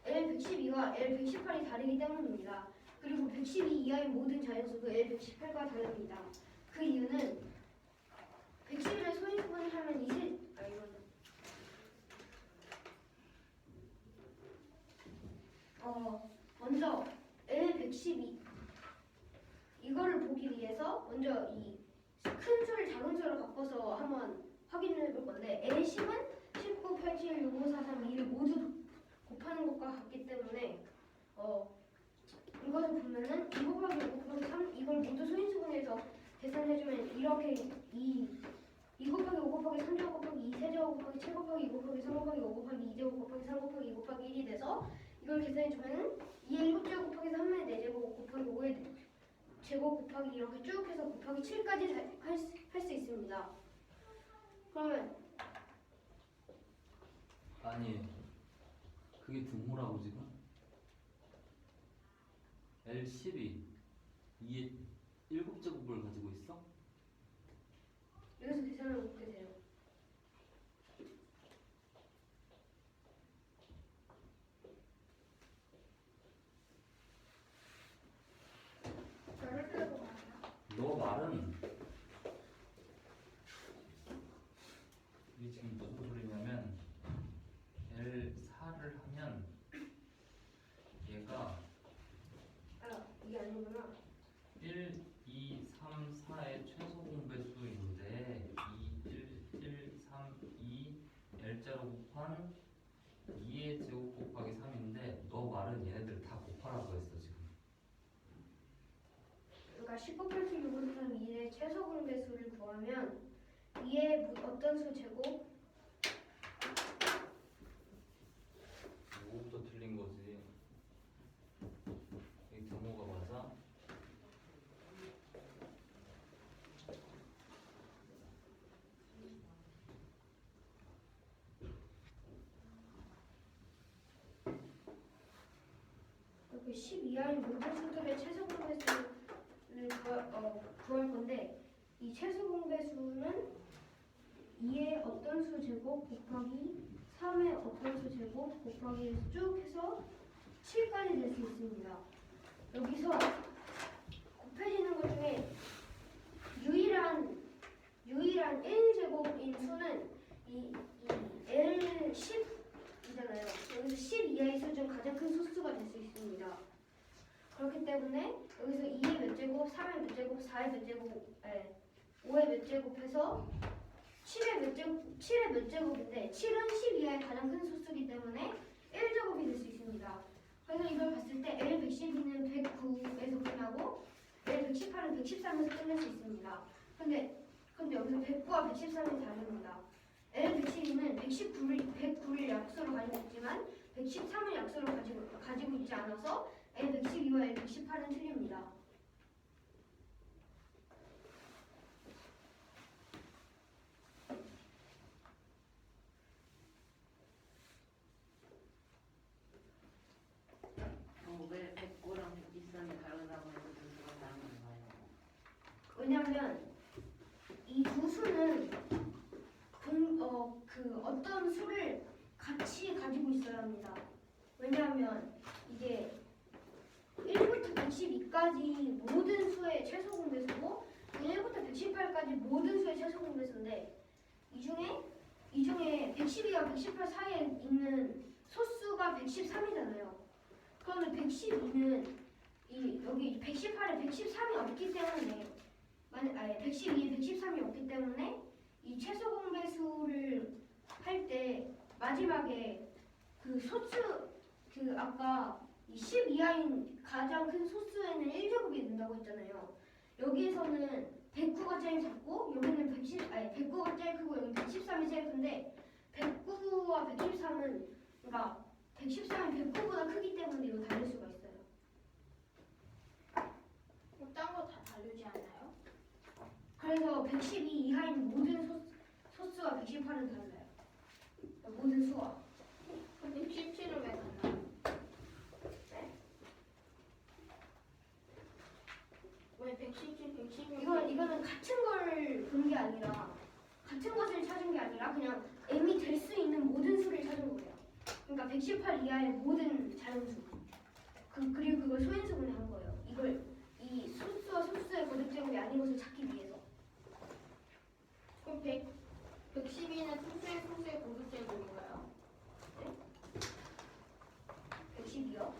L112와 L118이 다르기 때문입니다. 그리고 112 이하의 모든 자연수도 L118과 다릅니다. 그 이유는 111을 소인수분을 하면 먼저 L112 이거를 보기 위해서 먼저 이 큰 수를 작은 수로 바꿔서 한번 확인을 해볼 건데 L10은 19, 87, 65, 43, 2를 모두 곱하는 것과 같기 때문에 이것을 보면은 2 곱하기 5 곱하기 3 이걸 모두 소인수분해서 계산해주면 이렇게 2 곱하기 5 곱하기 3제곱 곱하기 2 세제곱 곱하기 7 곱하기 2 곱하기 3 곱하기 5 곱하기 2제곱 곱하기 3 곱하기 2 곱하기 1이 돼서 이걸 계산해주면은 2의 7제곱 곱하기 3의 4제곱 곱하기 5의 제곱 곱하기 이렇게 쭉 해서 곱하기 7까지 할 수 있습니다. 그러면 아니 그게 등호라고 지금? L12 2의 7제곱을 가지고 있어? 여기서 계산을 어떻게 돼요? 너 말은 이게 지금 무슨 소리냐면 L4를 하면 얘가 이게 아니구나. 1, 2, 3, 4의 최소 공배수인데 2, 1, 3, 2 L자로 곱한 2의 제곱 곱하기 3인데 너 말은 얘네들 다 곱하라고 했어 지금. 그러니까 19, 87, 65, 43, 2의 최소 공배수를 구하면 2의 어떤 수 제곱? 이거부터 틀린 거지. 이 경우가 맞아? 그 10 이하의 모든 수들의 최소 공배수를 구할 건데 이 최소 공배수는 2의 어떤 수 제곱 곱하기 3의 어떤 수 제곱 곱하기 쭉 해서 7까지 될 수 있습니다. 여기서 곱해지는 것 중에 유일한 1제곱인 수는 이 L10이잖아요. 여기서 10 이하의 수 중 가장 큰 소수가 될 수 있습니다. 그렇기 때문에 여기서 2의 몇 제곱, 3의 몇 제곱, 4의 몇 제곱, 5의 몇 제곱 해서 7의 몇 제곱인데 7은 10 이하의 가장 큰 소수이기 때문에 1제곱이 될 수 있습니다. 그래서 이걸 봤을 때 L112는 109에서 끝나고 L118은 113에서 끝낼 수 있습니다. 근데 여기서 109와 113이 다릅니다. L112는 109를 약수로 가지고 있지만 113을 약수로 가지고 있지 않아서 L112와 L118은 틀립니다. 왜 109랑 113이 다르다고 해서 점수가 다른 건가요? 왜냐하면 이 두 수는 어떤 수를 같이 가지고 있어야 합니다. 왜냐하면 이게 1부터 112까지 모든 수의 최소 공배수고 1부터 118까지 모든 수의 최소 공배수인데 이 중에 112와 118 사이에 있는 소수가 113이잖아요. 그러면 112는 여기 118에 113이 없기 때문에 112에 113이 없기 때문에 이 최소 공배수를 할 때 마지막에 그 소수 아까 이 10 이하인 가장 큰 소수에는 1제곱이 된다고 했잖아요. 여기에서는 109가 제일 작고 여기는 109가 제일 크고 여기 113이 제일 큰데 109와 113은 그러니까 113이 109보다 크기 때문에 이거 다를 수가 있어요. 딴 거 다 다르지 않나요? 그래서 112 이하인 모든 소수와 118은 달라요. 모든 수와. 근데 17은 왜 같나요? 네? 왜 117, 112? 이거는 같은 걸 본 게 아니라 같은 것을 찾은 게 아니라 그냥 m이 될 수 있는 모든 수를 찾은 거예요. 그러니까 118 이하의 모든 자연수. 그리고 그걸 소인수분해 한 거예요. 이걸 이 소수와 소수의 거듭제곱이 아닌 것을 찾기 위해서. 그럼 112는 소수의 고득제곱인가요? 112요?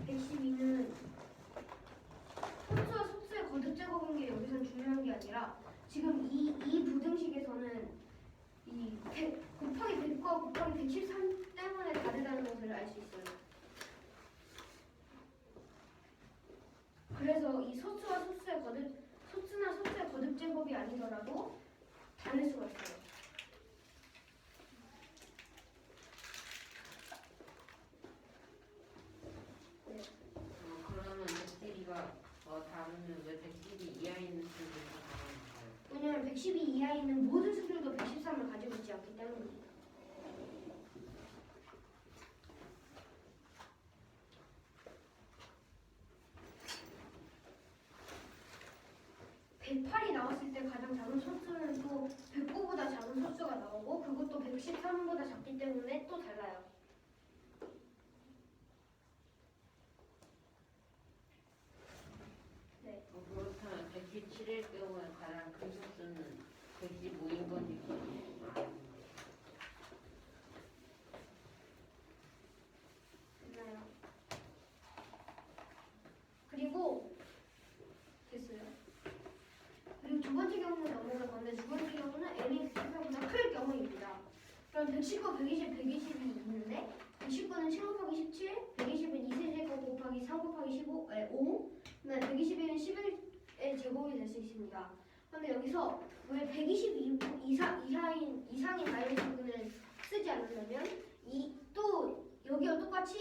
112는 소수와 소수의 거듭제곱인 게 여기서는 중요한 게 아니라 지금 이 부등식에서는 이 100 곱하기 100과 곱하기 113 때문에 다르다는 것을 알 수 있어요. 그래서 이 소수나 소수의 거듭제곱이 아니더라도 다를 수가 있어요. 네. 그러면 112가 다르면 왜 112 이하에 있는 수들이 다른 건가요? 왜냐하면 112 이하에 있는 모든 수들도 113을 가지고 있지 않기 때문입니다. 108이 나왔을 때 가장 작은 소수는 또 109보다 작은 소수가 나오고 그것도 113보다 작기 때문에 또 달라요. 네. 그렇다면 117일 경우에 가장 큰 소수는 115인 건지 됐나요? 그리고 됐어요. 그리고 두 번째 경우는 넘어갈 건데 두 번째 경우는 n이 118보다 클 경우입니다. 그럼 119, 120, 120이 있는데 119는 7 곱하기 17, 120은 2세제곱 곱하기 3 곱하기 5, 그다음에 121은 11의 제곱이 될 수 있습니다. 그런데 여기서 왜 120 이상인 다이어트분을 쓰지 않으려면 또 여기와 똑같이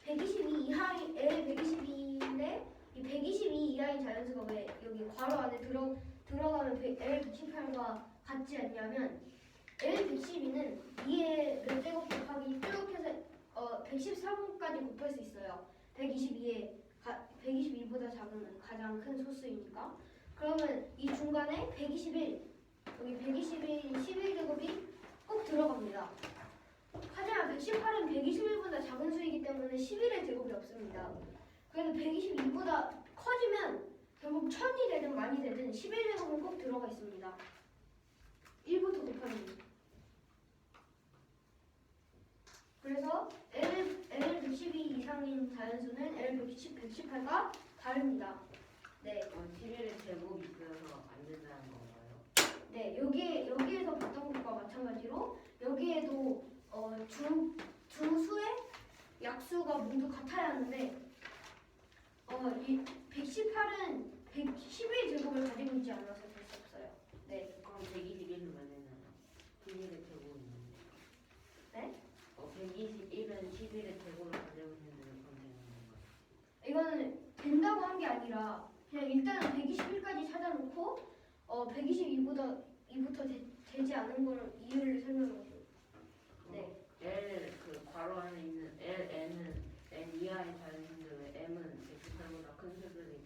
122 이하의 L122인데 이 122 이하인 자연수가 왜 여기 괄호 안에 들어가면 L118과 같지 않냐면 L112는 2의 몇 제곱 곱하기 쭉 해서 113까지 곱할 수 있어요. 122보다 작은 가장 큰 소수이니까. 그러면 이 중간에 121, 여기 121, 11제곱이 꼭 들어갑니다. 하지만 118은 121보다 작은 수이기 때문에 11의 제곱이 없습니다. 그래서 122보다 커지면 결국 1000이 되든 많이 되든 11제곱은 꼭 들어가 있습니다. 1부터 곱하기. 그래서 L112 이상인 자연수는 L118과 다릅니다. 네. 11의 제곱이 있어서 안 된다는 건가요? 네, 여기에서 봤던 것과 마찬가지로 여기에도 두 수의 약수가 모두 같아야 하는데 이 118은 111 제곱을 가지고 있지 않아서 될 수 없어요. 네. 그럼 121은 왜 되나요? 11의 제곱이 있는데. 네? 121은 11의 제곱을 가지고 있는데 그럼 되는 건가요? 이거는 된다고 한 게 아니라 그냥 일단은 121까지 찾아놓고 122부터 되지 않은 걸 이유를 설명해요. 네. L 그 괄호 안에 있는 LN은 N 이하의 자연수인데 왜 M은 118보다 큰 수들이 되는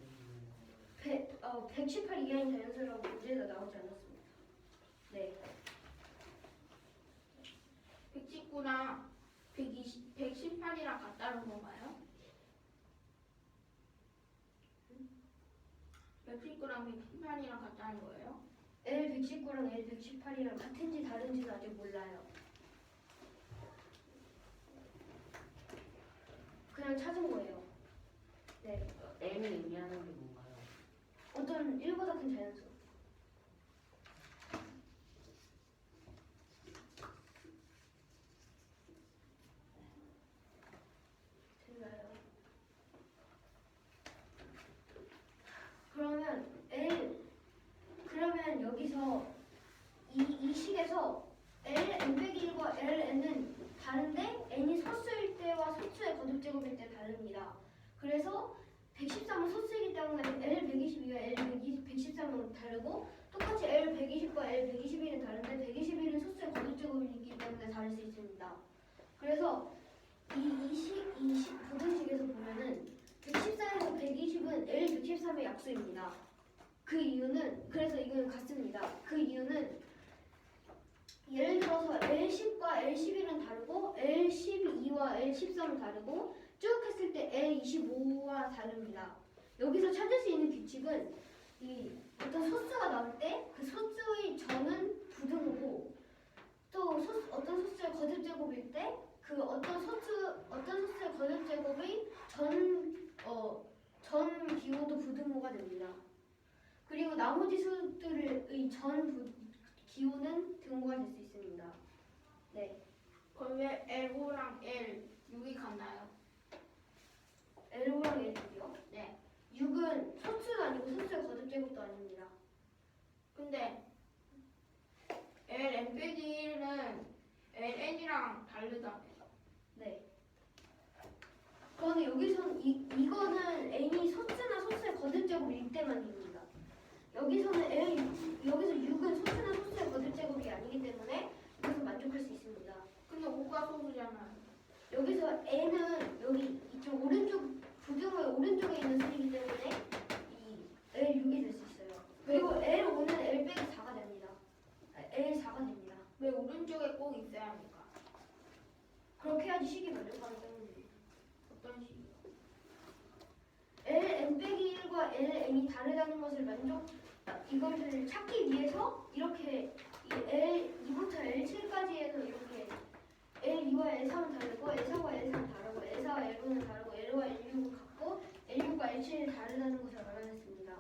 거예요? 118 이하인 자연수라고 문제에서 나오지 않았습니다. 네. 119랑 118이랑 같다는 건가요? 119랑 118이랑 같다는 거예요? L119랑 L118이랑 같은지 다른지는 아직 몰라요. 그냥 찾은 거예요. 네. M이 의미하는 게 뭔가요? 어떤 1보다 큰 자연수. 됐나요? 그러면 여기서 이 식에서 LN1과 LN은 다른데 n이 소수일 때와 소수의 거듭제곱일 때 다릅니다. 그래서 113은 소수이기 때문에 L122와 L113은 다르고 똑같이 L120과 L121은 다른데 121은 소수의 거듭제곱이기 때문에 다를 수 있습니다. 그래서 이 부등식에서 보면은 114에서 120은 L113의 약수입니다. 그래서 이건 같습니다. 그 이유는 예를 들어서 L10과 L11은 다르고 L12와 L13은 다르고 쭉 했을 때 L25와 다릅니다. 여기서 찾을 수 있는 규칙은 이 어떤 소수가 나올 때 그 소수의 전은 부등호고 또 어떤 소수의 거듭제곱일 때 그 어떤 소수의 거듭제곱의 전 기호도 부등호가 됩니다. 그리고 나머지 수들의 전 기호는 등호가 될 수 있습니다. 네. 그럼 왜 L5랑 L6이 같나요? L5랑 L6이요? 네. 6은 소수도 아니고 소수의 거듭제곱도 아닙니다. 근데 LN-1은 LN이랑 다르다며요. 네. 그런데 여기서는 이거는 n이 소수나 소수의 거듭제곱일 때만입니다. 여기서 6은 소수나 소수의 거듭제곱이 아니기 때문에 여기서 만족할 수 있습니다. 근데 5가 소수잖아요. 여기서 n은 여기 이쪽 오른쪽 부등호의 오른쪽에 있는 수이기 때문에 이 L6이 될 수 있어요. 그리고 L5는 L-4가 됩니다. L4가 됩니다. 왜 오른쪽에 꼭 있어야 합니까? 그렇게 해야지 식이 만족하기 때문에. 어떤 식이요? LN-1과 LN이 다르다는 것을 이것을 찾기 위해서 이렇게 L2부터 L7까지에서 이렇게 L2와 L3은 다르고 L4와 L3은 다르고 L4와 L5는 다르고 L과 L6은 같고 L6과 L7이 다르다는 것을 알아냈습니다.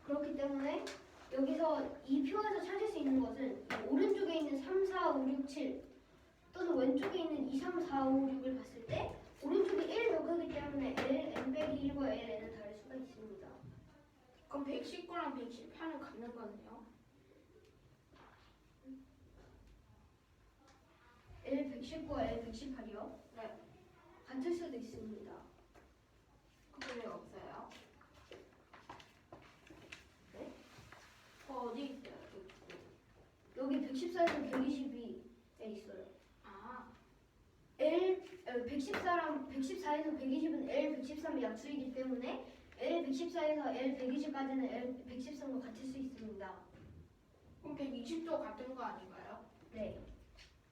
그렇기 때문에 여기서 이 표에서 찾을 수 있는 것은 오른쪽에 있는 3, 4, 5, 6, 7 또는 왼쪽에 있는 2, 3, 4, 5, 6을 봤을 때 오른쪽이 1더 크기 때문에 LN-1과 LN은 다를 수가 있습니다. 그럼 119랑 118은 같는 거네요. L119와 L118이요? 네. 같을 수도 있습니다. 그게 왜 없어요? 네? 어디 있어요? 여기 114에서 122에 있어요. 아, 114에서 120은 L113의 약수이기 때문에 L114에서 L120까지는 L113과 같을 수 있습니다. 그럼 120도 같은 거 아닌가요? 네.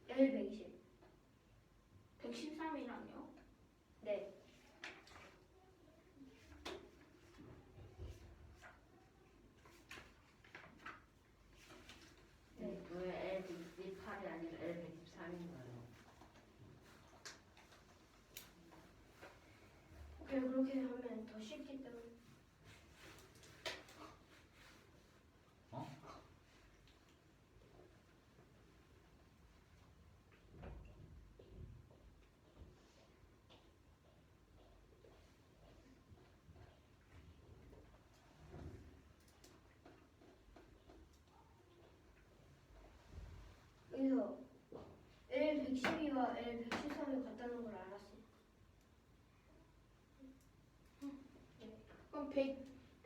L120. 113이랑요? 네. 네. 왜 L118이 아니라 L113인가요? 그냥 그렇게 하면 더 쉽기 때문에. 어? 여기서 L112와 L113이 같다는 걸 알았어. 그럼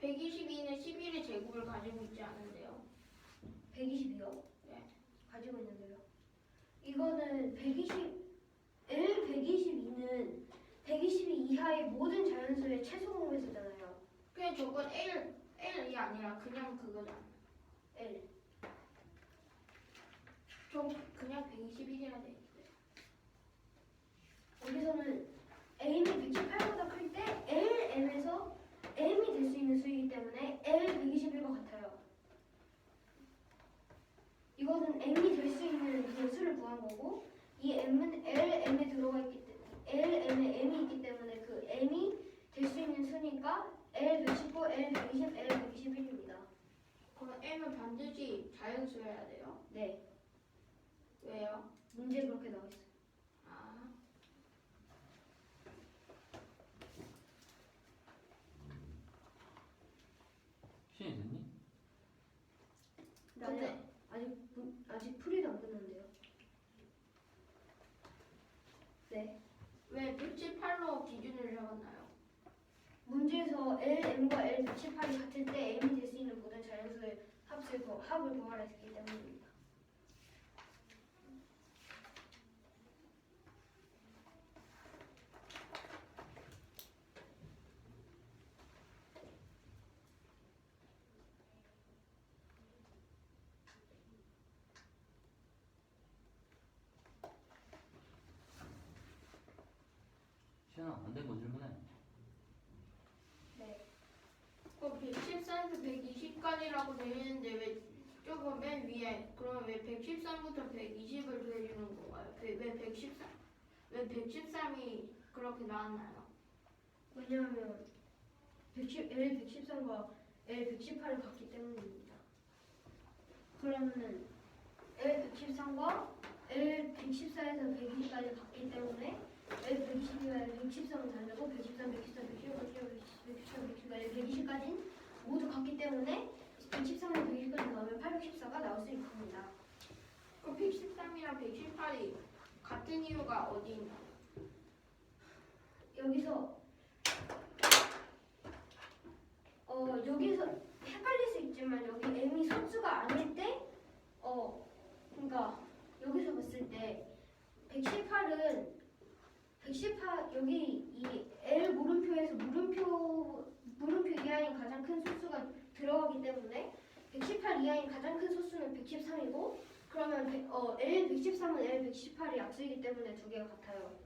122는 11의 제곱을 가지고 있지 않은데요? 122요? 네. 가지고 있는데요. 이거는 L122는 122 이하의 모든 자연수의 최소 공배수잖아요. 그냥 저건 L이 아니라 그냥 그거잖아. L. 저 그냥 121이라 돼 있어요. 여기서는 M이 118보다 클 때 LM에서 M이 될 수 있는 수이기 때문에 L121과 같아요. 이것은 M이 될 수 있는 그냥 수를 구한 거고, 이 M은 LM에 들어가 있기 때문에 LM에 M이 있기 때문에 그 M이 될 수 있는 수니까 L119, L120, L121입니다. 그럼 M은 반드시 자연수여야 돼요? 네, 왜요? 문제 그렇게 나와 있어요. 아, 시간이 됐니? 근데 아직 풀이도 안 끝났는데요. 네. 왜 118로 기준을 잡았나요? 문제에서 LM과 L118이 같을 때 M이 될 수 있는 모든 자연수의 합을 구하랬기 때문입니다. 시간아 안 된 거 질문해. 네. 그럼 113에서 120까지라고 되어 있는데 왜 저거 맨 위에 그럼 왜 113부터 120을 더해주는 건가요? 왜 113? 왜 113이 그렇게 나왔나요? 왜냐하면 L113과 L118이 같기 때문입니다. 그러면은 L113과 L114에서 120까지 같기 때문에 L120이와 L113은 다르고 113, 114, 115, 113, 120까지는 모두 같기 때문에 113과 120까지 나오면 814가 나올 수 있습니다. 그럼 113이랑 118이 같은 이유가 어디 있나요? 여기서 헷갈릴 수 있지만 여기 M이 소수가 아닐 때 그러니까 여기서 봤을 때 118은 118 여기 이 L 물음표에서 물음표 이하인 가장 큰 소수가 들어가기 때문에 118 이하인 가장 큰 소수는 113이고 그러면 L113은 L118이 약수이기 때문에 두 개가 같아요.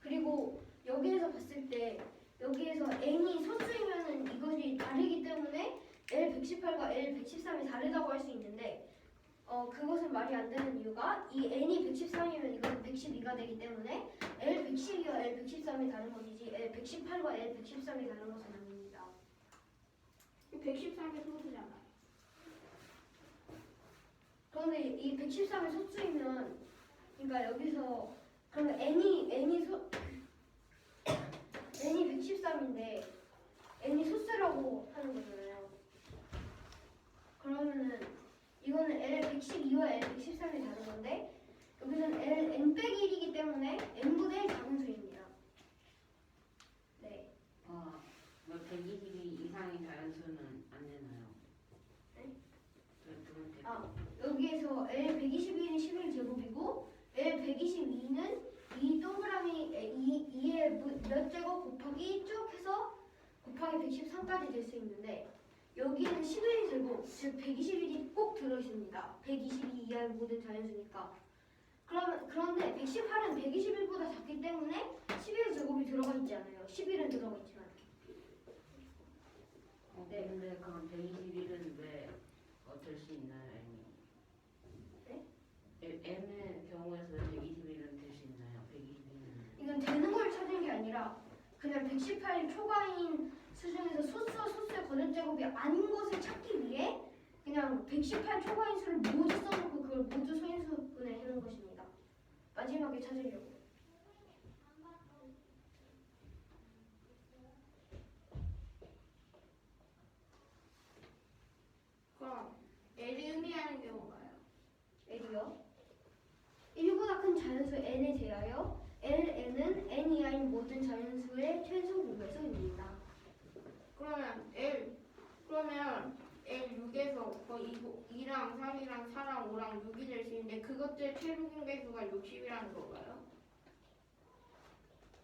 그리고 여기에서 봤을 때 여기에서 N이 소수이면은 이것이 다르기 때문에 L118과 L113이 다르다고 할 수 있는데 그것은 말이 안 되는 이유가 이 N이 113이면 이것은 112가 되기 때문에 L112와 L113이 다른 것이지 L118과 L113이 다른 것은 아닙니다. 113이 소수잖아요. 그런데 이 113이 소수이면 그러니까 여기서 그러면 N이 113인데 N이 소수라고 하는 거잖아요. 그러면은 이거는 L112와 L113이 다른 건데 여기서는 N-1이기 때문에 N분의 1 작은 수입니다. 네. 왜 120이 이상의 자연수는 안 되나요? 네? 두 번째. 여기에서 L121이 11제곱이고 L122는 이 동그라미 몇 제곱 곱하기 쭉 해서 곱하기 113까지 될 수 있는데 여기에는 11이 제곱, 즉 121이 꼭 들어있습니다. 122 이하의 모든 자연수니까. 그런데 118은 121보다 작기 때문에 11 제곱이 들어가 있지 않아요. 11은 들어가 있지만. 네. 근데 그럼 121은 왜 될 수 있나요? 네? N의 경우에서 121은 될 수 있나요? 121은 이건 되는 걸 찾은 게 아니라 그냥 118 초과인 수준에서 소수와 소수의 거듭 제곱이 아닌 것을 찾기 위해 그냥 118 초과인 수를 모두 써놓고 그걸 모두 소인수분해 해놓은 것입니다. 마지막에 찾으려고. 그럼 L이 의미하는 경우가요? L이요. 1보다 큰 자연수 n에 대하여 Ln은 n 이하인 모든 자연수의 최소 공배수입니다. 그러면 L6에서 거의 2랑 3이랑 4랑 5랑 6이 될 수 있는데 그것들 최소 공배수가 60이라는 건가요?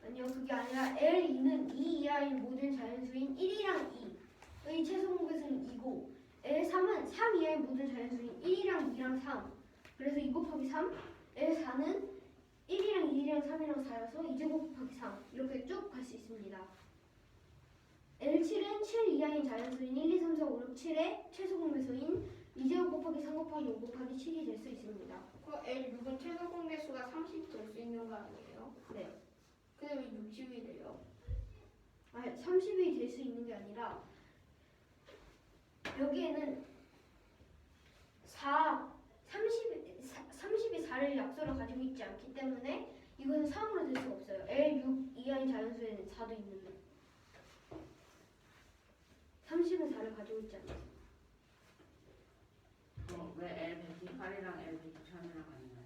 아니요, 그게 아니라 L2는 2 이하인 모든 자연수인 1이랑 2의 최소 공배수는 2고 L3은 3 이하인 모든 자연수인 1이랑 2랑 3. 그래서 2 곱하기 3. L4는 1이랑 2이랑 3이랑 4여서 2제곱 곱하기 3. 이렇게 쭉 갈 수 있습니다. L7은 7 이하인 자연수인 1, 2, 3, 4, 5, 6, 7의 최소 공배수인 2제곱 곱하기 3 곱하기 5 곱하기 7이 될 수 있습니다. 그 L6은 최소 공배수가 30 될 수 있는 거 아니에요? 네. 근데 왜 60이 돼요? 아니, 30이 될 수 있는 게 아니라 여기에는 30이 4를 약수로 가지고 있지 않기 때문에 이거는 3으로 될 수가 없어요. L6 이하인 자연수에는 4도 있는데 30은 4를 가지고 있지 않아요. 왜 L118이랑 L113이랑 같나요?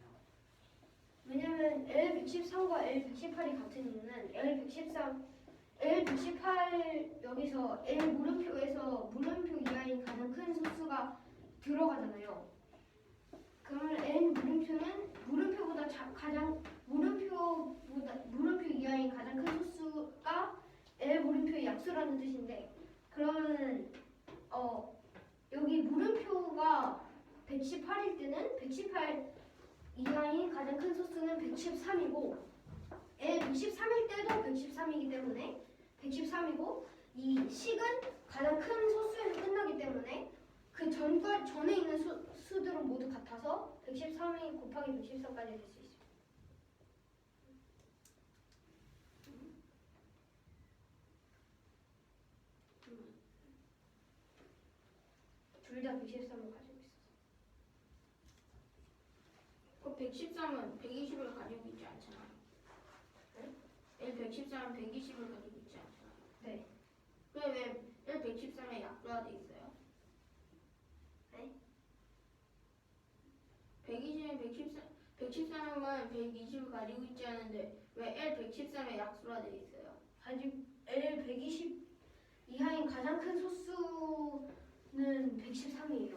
왜냐면 L113과 L118이 같은 이유는 L118 여기서 L 물음표에서 물음표 이하인 가장 큰 소수가 들어가잖아요. 그러면 N 물음표는 물음표 이하인 가장 큰 소수가 L 물음표의 약수라는 뜻인데 그러면 여기 물음표가 118일 때는 118 이하인 가장 큰 소수는 113이고 L 113일 때도 113이기 때문에 113이고 이 식은 가장 큰 소수에서 끝나기 때문에 그 전에 있는 수들은 모두 같아서 113이 곱하기 113까지 될 수 있습니다. 둘 다 113을 가지고 있어서. 그 113은 120을 가지고 있지 않잖아요. L113은 120을 가지고 있지 않잖아요. 네. 왜 L113에 약수가 돼 있어요? 네? 113은 120을 가지고 있지 않은데 왜 L113에 약수가 돼 있어요? 가지고 L 120 이하인 가장 큰 소수는 113이에요.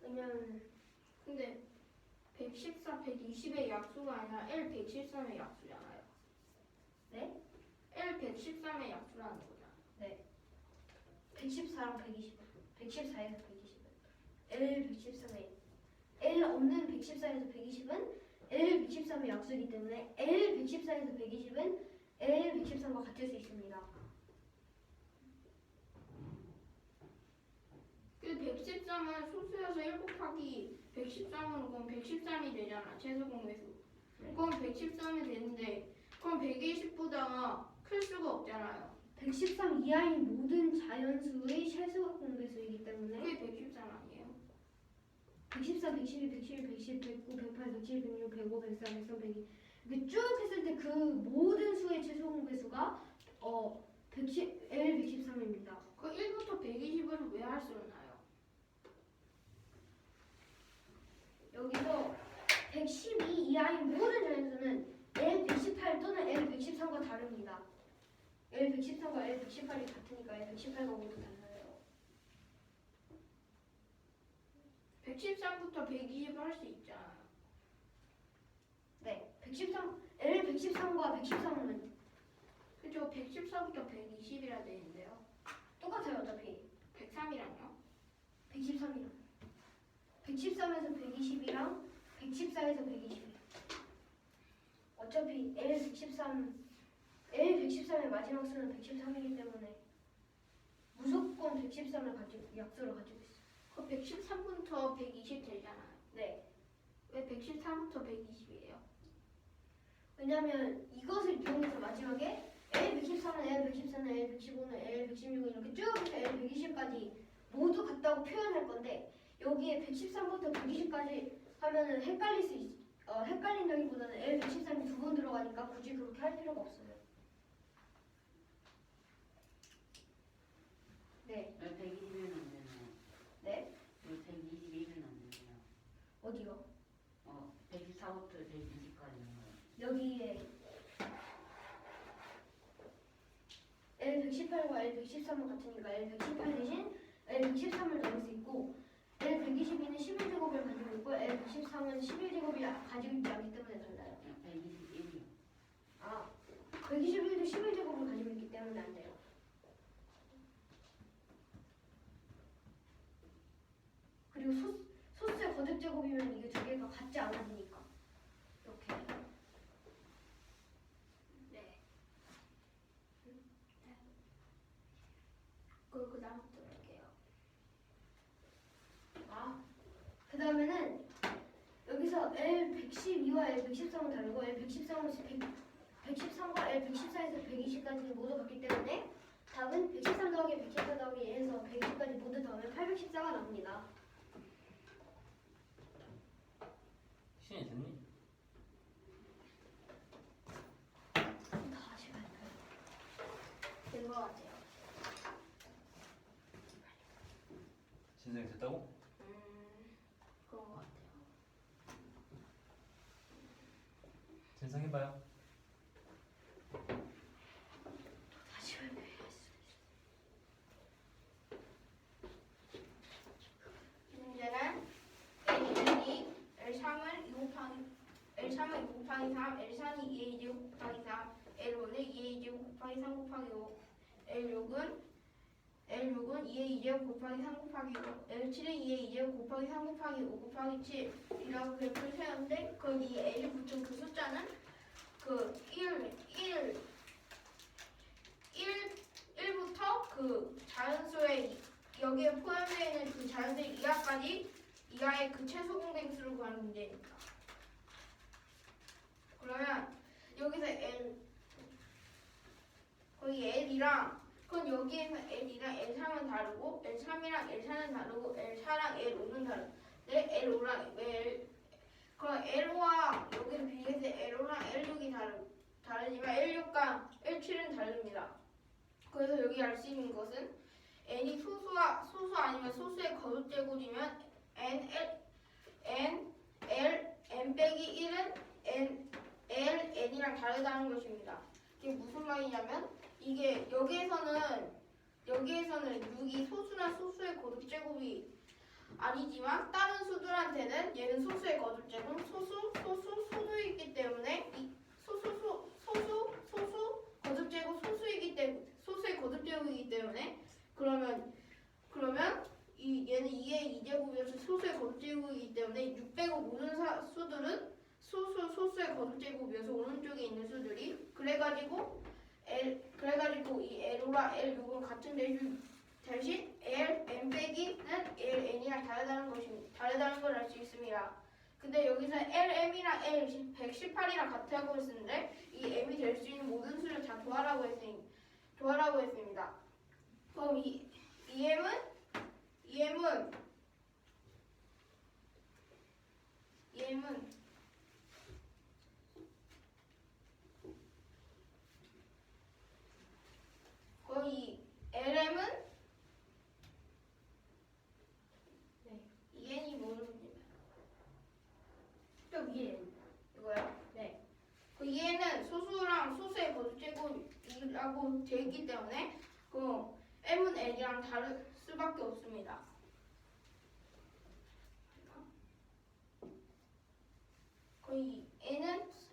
왜냐면 근데 114, 120의 약수가 아니라 L113의 약수잖아요. 네? L113의 약수라는 거잖아. 114랑 120, 114에서 120은 L 113에 L 없는 114에서 120은 L 113의 약수이기 때문에 L 114에서 120은 L 113과 같을 수 있습니다. 그 113은 소수여서 1 곱하기 113으로 그럼 113이 되잖아. 최소 공배수. 그럼 113이 되는데 그럼 120보다 클 수가 없잖아요. 113 이하인 모든 자연수의 최소 공배수이기 때문에 그게 113 아니에요? 114, 112, 111, 110, 109, 108, 107, 106, 105, 104, 103, 102 이렇게 쭉 했을 때 그 모든 수의 최소 공배수가 L 113입니다. 그 1부터 120을 왜 할 수 없나요? 여기서 112 이하인 모든 자연수는 L 118 또는 L 113과 다릅니다. L113과 L118이 같으니까 L118과 모두 달라요. 113부터 120을 할 수 있잖아요. 네, 113 L113과 113은 그죠? 114부터 120이라 되어 있는데요. 똑같아요 어차피. 103이랑요? 113이랑 113에서 120이랑 114에서 120. 어차피 L113의 마지막 수는 113이기 때문에 무조건 113을 가지고 약수를 가지고 있어요. 그 113부터 120 되잖아요. 네. 왜 113부터 120이에요? 왜냐면 이것을 이용해서 마지막에 L113은 L114는 L115는 L116은 이렇게 쭉 해서 L120까지 모두 같다고 표현할 건데 여기에 113부터 120까지 하면은 헷갈린다기보다는 L113이 두 번 들어가니까 굳이 그렇게 할 필요가 없어요. 네. 121은 안 되나요? 네. 121은 안 되나요? 어디요? 114부터 120까지는 여기에 L118과 L113은 같으니까 L118 대신 L113을 넣을 수 있고 L122는 11제곱을 가지고 있고 L113은 11제곱을 가지고 있지 않기 때문에 달라요. 121이요. 아, 121도 11제곱을 가지고 있기 때문에 안 돼요. 그리고 소수의 거듭제곱이면 이게 두 개가 같지 않아지니까 이렇게. 네. 그 다음부터 볼게요. 그 다음에는 여기서 L112와 L113은 다르고 L113과 L114에서 120까지는 모두 같기 때문에 답은 113 더하기 114 더하기 1에서 120까지 모두 더하면 814가 나옵니다. 신이 됐니? 다시 갈까요? 된 것 같아요. 진성이 됐다고? 그런 것 같아요. 진성 해봐요. 다시 갈까요? 문제는 L2, L3은 2 곱하기 3, L4는 2의 2제곱 곱하기 3, L5는 2의 2제곱 곱하기 3 곱하기 5, L6은 2의 2제곱 곱하기 3 곱하기 5, L7은 2의 2제곱 곱하기 3 곱하기 5 곱하기 7 이라고 그래프를 세웠는데 거기 L이 붙은 그 숫자는 그 1부터 그 자연수의 여기에 포함되어 있는 그 자연수의 이하의 그 최소 공백수를 구하는 문제입니다. 그러면 여기서 거기 L이랑 그건 여기에서 L이랑 L3은 다르고 L3이랑 L4는 다르고 L4랑 L5는 다른데 L5랑 그럼 L5와 여기를 비교해서 L5랑 L6이 다르지만 L6과 L7은 다릅니다. 그래서 여기 알 수 있는 것은 n이 소수 아니면 소수의 거듭제곱이면 n 빼기 1은 n이랑 다르다는 것입니다. 이게 무슨 말이냐면 이게 여기에서는 6이 소수나 소수의 거듭제곱이 아니지만 다른 수들한테는 얘는 소수의 거듭제곱 소수이기 때문에 이 소수 거듭제곱 소수의 거듭제곱이기 때문에 그러면 얘는 2의 2제곱이어서 소수의 거듭제곱이기 때문에 6 빼고 모든 수들은 소수의 거듭제곱이어서 오른쪽에 있는 수들이 그래가지고 이 L과 L6은 같은 대신 n 빼기는 n이랑 다르다는 걸 알 수 있습니다. 근데 여기서 LM이랑 L118이랑 같다고 했는데 이 m이 될 수 있는 모든 수를 다 더하라고 했습니다. 그럼 이 m은 거의 LM은 EN이 모르는데 또 위에 이거요? 네. 그 EN은 소수랑 소수의 거듭제곱이랑 라고 되어 있기 때문에 그 m은 n이랑 다를 수밖에 없습니다. 거의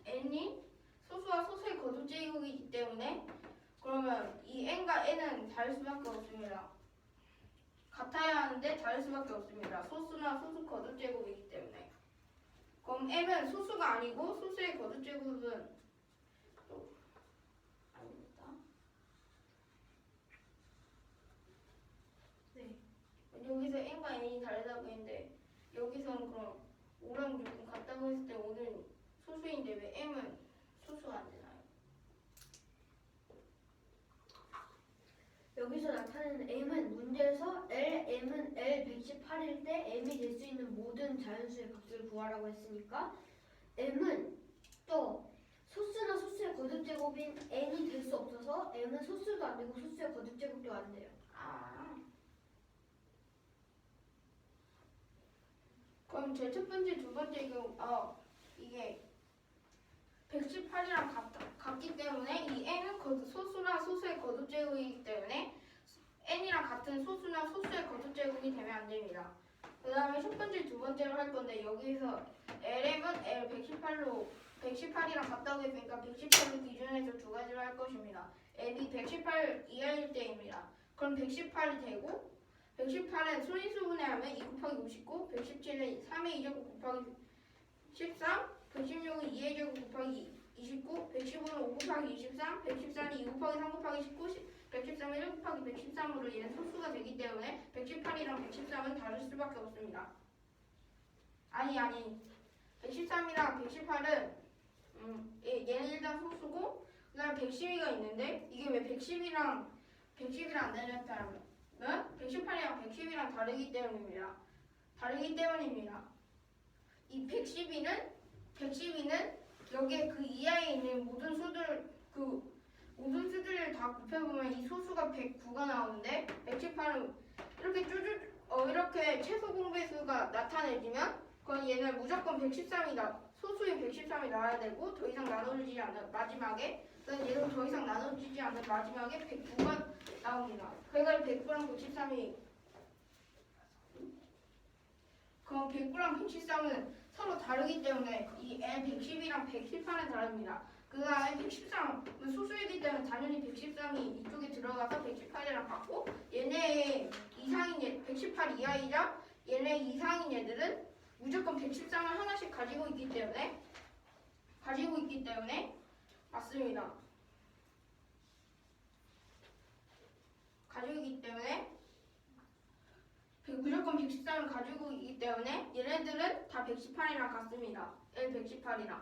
n이 소수와 소수의 거듭 제곱이기 때문에 그러면 이 n과 n은 다를 수밖에 없습니다. 같아야 하는데 다를 수밖에 없습니다. 소수나 소수 거듭 제곱이기 때문에. 그럼 m은 소수가 아니고 소수의 거듭 제곱은 또 아닙니다. 네. 여기서 n과 n이 다르다고 했는데 여기서는 그럼 5랑 6은 같다고 했을 때 5는 소수인데 왜 m은 소수가 안 되나요? 여기서 나타내는 m은 문제에서 m은 L 118일 때 m이 될 수 있는 모든 자연수의 값을 구하라고 했으니까 m은 또 소수나 소수의 거듭제곱인 n이 될 수 없어서 m은 소수도 안 되고 소수의 거듭제곱도 안 돼요. 그럼 제 첫 번째, 두 번째 이게 118이랑 같기 때문에 이 n은 소수나 소수의 거듭제곱이기 때문에 n이랑 같은 소수나 소수의 거듭제곱이 되면 안 됩니다. 그 다음에 첫 번째, 두 번째로 할 건데 여기서 LM은 L 118이랑 같다고 했으니까 118을 기준해서 두 가지로 할 것입니다. M이 118 이하일 때입니다. 그럼 118이 되고 118은 소인수분해하면 2 곱하기 59, 117은 3의 2제곱 곱하기 13, 116은 2의 제곱 곱하기 29, 115는 5 곱하기 23, 114는 2 곱하기 3 곱하기 19, 113은 1 곱하기 113으로 얘는 소수가 되기 때문에 118이랑 113은 다를 수밖에 없습니다. 아니 113이랑 118은 얘는 일단 소수고 그 다음에 112가 있는데 이게 왜 110이랑 안 되냐면 118이랑 110이랑 다르기 때문입니다. 이 112는 여기에 그 이하에 있는 모든 수들을 다 곱해보면 이 소수가 109가 나오는데 118은 이렇게 최소 공배수가 나타내지면 그건 얘는 무조건 113이다. 소수의 113이 나와야 되고 더 이상 나눠지지 않는 마지막에 얘는 더 이상 나눠지지 않는 마지막에 109가 나옵니다. 그래가지고 109랑 113이 그럼 109랑 113은 서로 다르기 때문에 이 L 110이랑 118은 다릅니다. 그 다음에 113은 소수이기 때문에 당연히 113이 이쪽에 들어가서 118이랑 같고 얘네 이상인 118 이하이자 얘네 이상인 얘들은 무조건 113을 하나씩 가지고 있기 때문에 맞습니다. 무조건 113을 가지고 있기 때문에 얘네들은 다 118이랑 같습니다. L 118이랑.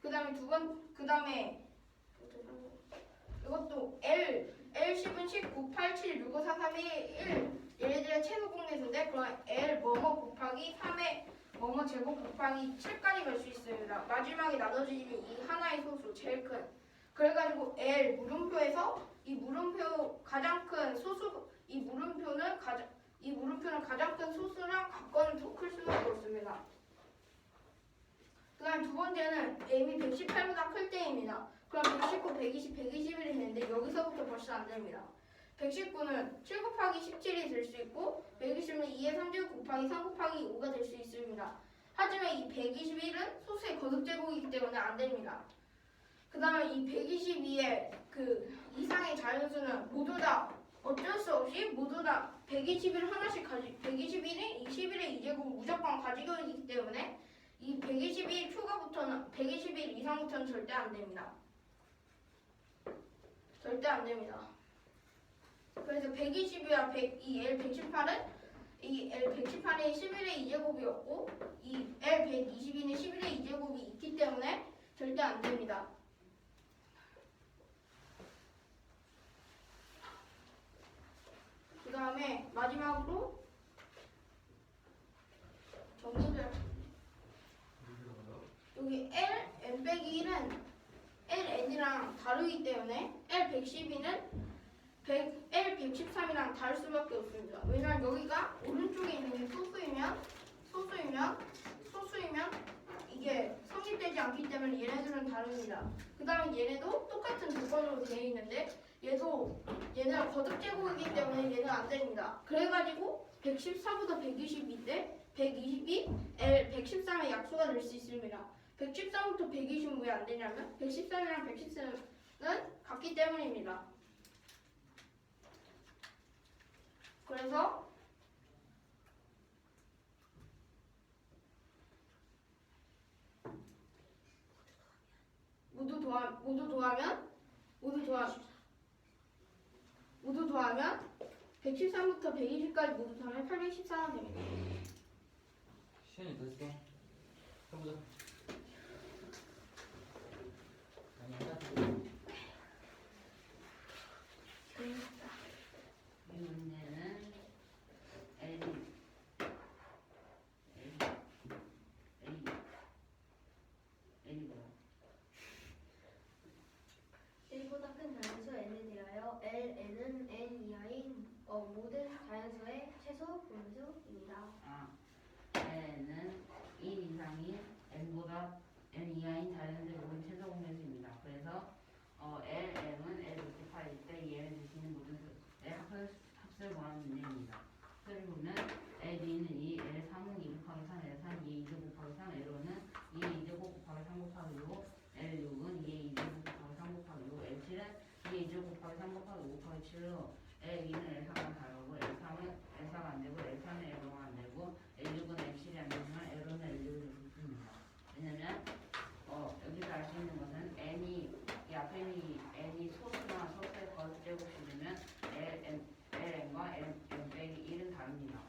그 다음에 이것도 L 10은 19, 87, 65, 43, 1 얘네들의 최소 공배수인데 그럼 L 뭐뭐 곱하기 3의 뭐뭐 제곱 곱하기 7까지 갈 수 있습니다. 마지막에 나눠지는 이 하나의 소수 제일 큰. 그래가지고 L 물음표에서 이 물음표 가장 큰 소수 이 물음표는 가장 큰 소수랑 각건은 더 클 수밖에 없습니다. 그 다음 두 번째는 M이 118보다 클 때입니다. 그럼 119, 120, 121이 되는데 여기서부터 벌써 안 됩니다. 119는 7 곱하기 17이 될 수 있고 120은 2의 3제곱 곱하기 3 곱하기 5가 될 수 있습니다. 하지만 이 121은 소수의 거듭제곱이기 때문에 안 됩니다. 그 다음에 이 122의 그 이상의 자연수는 모두 다 어쩔 수 없이 모두 다 121 하나씩 121이 21의 2제곱을 무조건 가지고 있기 때문에 이 121 초과부터는 121 이상부터는 절대 안 됩니다. 그래서 120이와 이 L 118은 이 L 118이 11의 2제곱이었고 이 L 122는 11의 2제곱이 있기 때문에 절대 안 됩니다. 그 다음에 마지막으로 정리를 여기 L n-1은 ln이랑 다르기 때문에 L 112는 L 113이랑 다를 수밖에 없습니다. 왜냐면 여기가 오른쪽에 있는 게 소수이면 이게 성립되지 않기 때문에 얘네들은 다릅니다. 그 다음에 얘네도 똑같은 조건으로 되어 있는데 얘네가 거듭 제곱이기 때문에 얘는 안 됩니다. 그래가지고 114보다 120인데 120이 L 113의 약수가 될 수 있습니다. 113부터 120은 왜 안 되냐면 113이랑 113은 같기 때문입니다. 그래서 모두 더하면 113부터 120까지 모두 더하면 814가 됩니다. 시간이 됐어. 해보자. 아니, 해가지고. 이 문제는 L이고요. 1보다 큰 자연수 n에 대하여 Ln은 n 이하인 모든 자연수의 최소 분수입니다. L은 1 이상인 n보다 n 이하인 자연수의 모든 최소 공배수입니다. 그래서 LM은 L 곱하기 때 얘를 주시는 모든 L 합을 구하는 문제입니다. 그를 보면 L2는 2, L3은 2 곱하기 3, L3, 2, 2 곱하기 3, L5는 2, 2 곱하기 3 곱하기 5, L6은 2, 2 곱하기 3 곱하기 5, L7은 2, 2 곱하기 3 곱하기 5 곱하기 7로 L2는 L4가 다르고 L3은 L4가 안 되고 L3은 L5가 안 되고 L6은 L7이 안 되지만 L5는 L6을 줍니다. 왜냐면 여기서 알 수 있는 것은 이 앞에 있는 n이 소수나 소수의 거듭 제곱이 되면 ln과 ln 빼기 1은 다릅니다.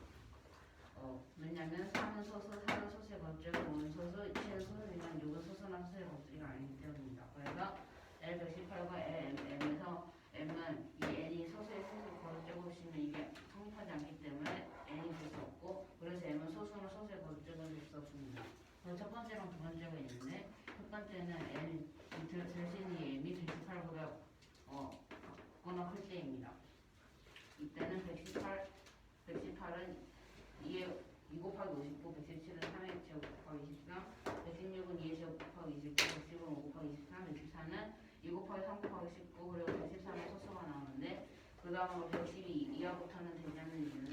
왜냐면 3은 소수, 4는 소수의 거듭제곱, 5는 소수, 7은 소수지만 6은 소수나 소수의 거듭제곱이 아니기 때문입니다. 그래서 L118과 LM에서 m은 이 n이 소수의 거듭제곱이면 이게 성립하지 않기 때문에 n이 될 수 없고, 그래서 m은 소수나 소수의 거듭제곱이 될 수 없습니다. 그럼 첫 번째랑 두 번째가 있는데, 첫 번째는 n 될 수 있는 이 m이 118보다 거나 클 때입니다. 이때는 118은 2 곱하기 59, 117은 3의 제곱 곱하기 23, 116은 2의 제곱 곱하기 29, 110은 5 곱하기 23, 114는 2 곱하기 3 곱하기 19, 그리고 113은 소수가 나오는데, 그 다음으로 112 이하부터는 되지 않는 이유는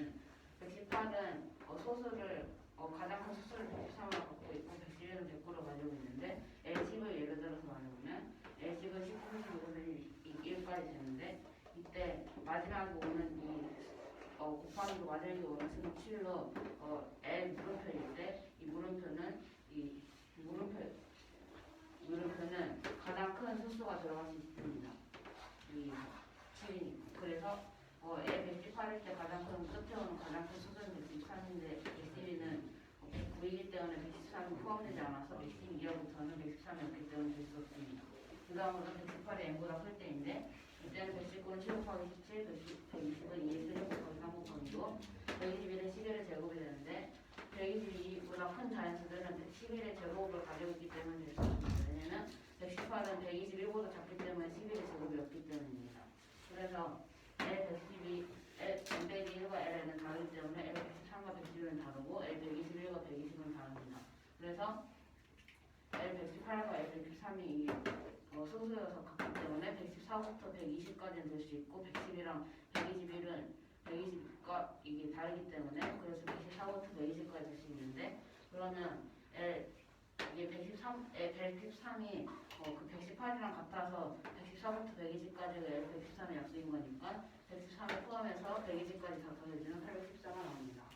118은 소수를 가장 큰 수를 113을 갖고 있고 111은 109를 가지고 있는데, L10을 예를 들어서 말해보면 L10은 19에서 1까지 되는데, 이때 마지막에 오는 곱하기로 마지막에 오는 수는 7로 L 물음표일 때 이 물음표는 가장 큰 수수가 들어갈 수 있습니다. 이 7이니까. 그래서 L 118일 때 가장 큰 끝에 오는 가장 큰 수수는 113인데 112는 109이기 때문에 113이 포함되지 않아서 112 이하부터는 113이 없기 때문에 될 수 없습니다. 그 다음으로 118이 n보다 클 때인데, 이때는 119는 7 곱하기 17, 120은 2의 세제곱 곱하기 3 곱하기고 121은 11의 제곱이 되는데, 122보다 큰 자연수들은 11의 제곱을 가지고 있기 때문에 될 수 없습니다. 왜냐면 118은 121보다 작기 때문에 11의 제곱이 없기 때문입니다. 그래서 L112, L101과 L는 다르기 때문에 L113과 111은 다르고 L121과 120은 다릅니다. 그래서 L118과 L113이 소수여서 같기 때문에 114부터 120까지는 될 수 있고, 110이랑 120과 이게 다르기 때문에 그래서 114부터 120까지 될 수 있는데, 그러면 이게 113이 그 118이랑 같아서 114부터 120까지가 L113의 약수인 거니까 113을 포함해서 120까지 다 더해주면 814가 나옵니다.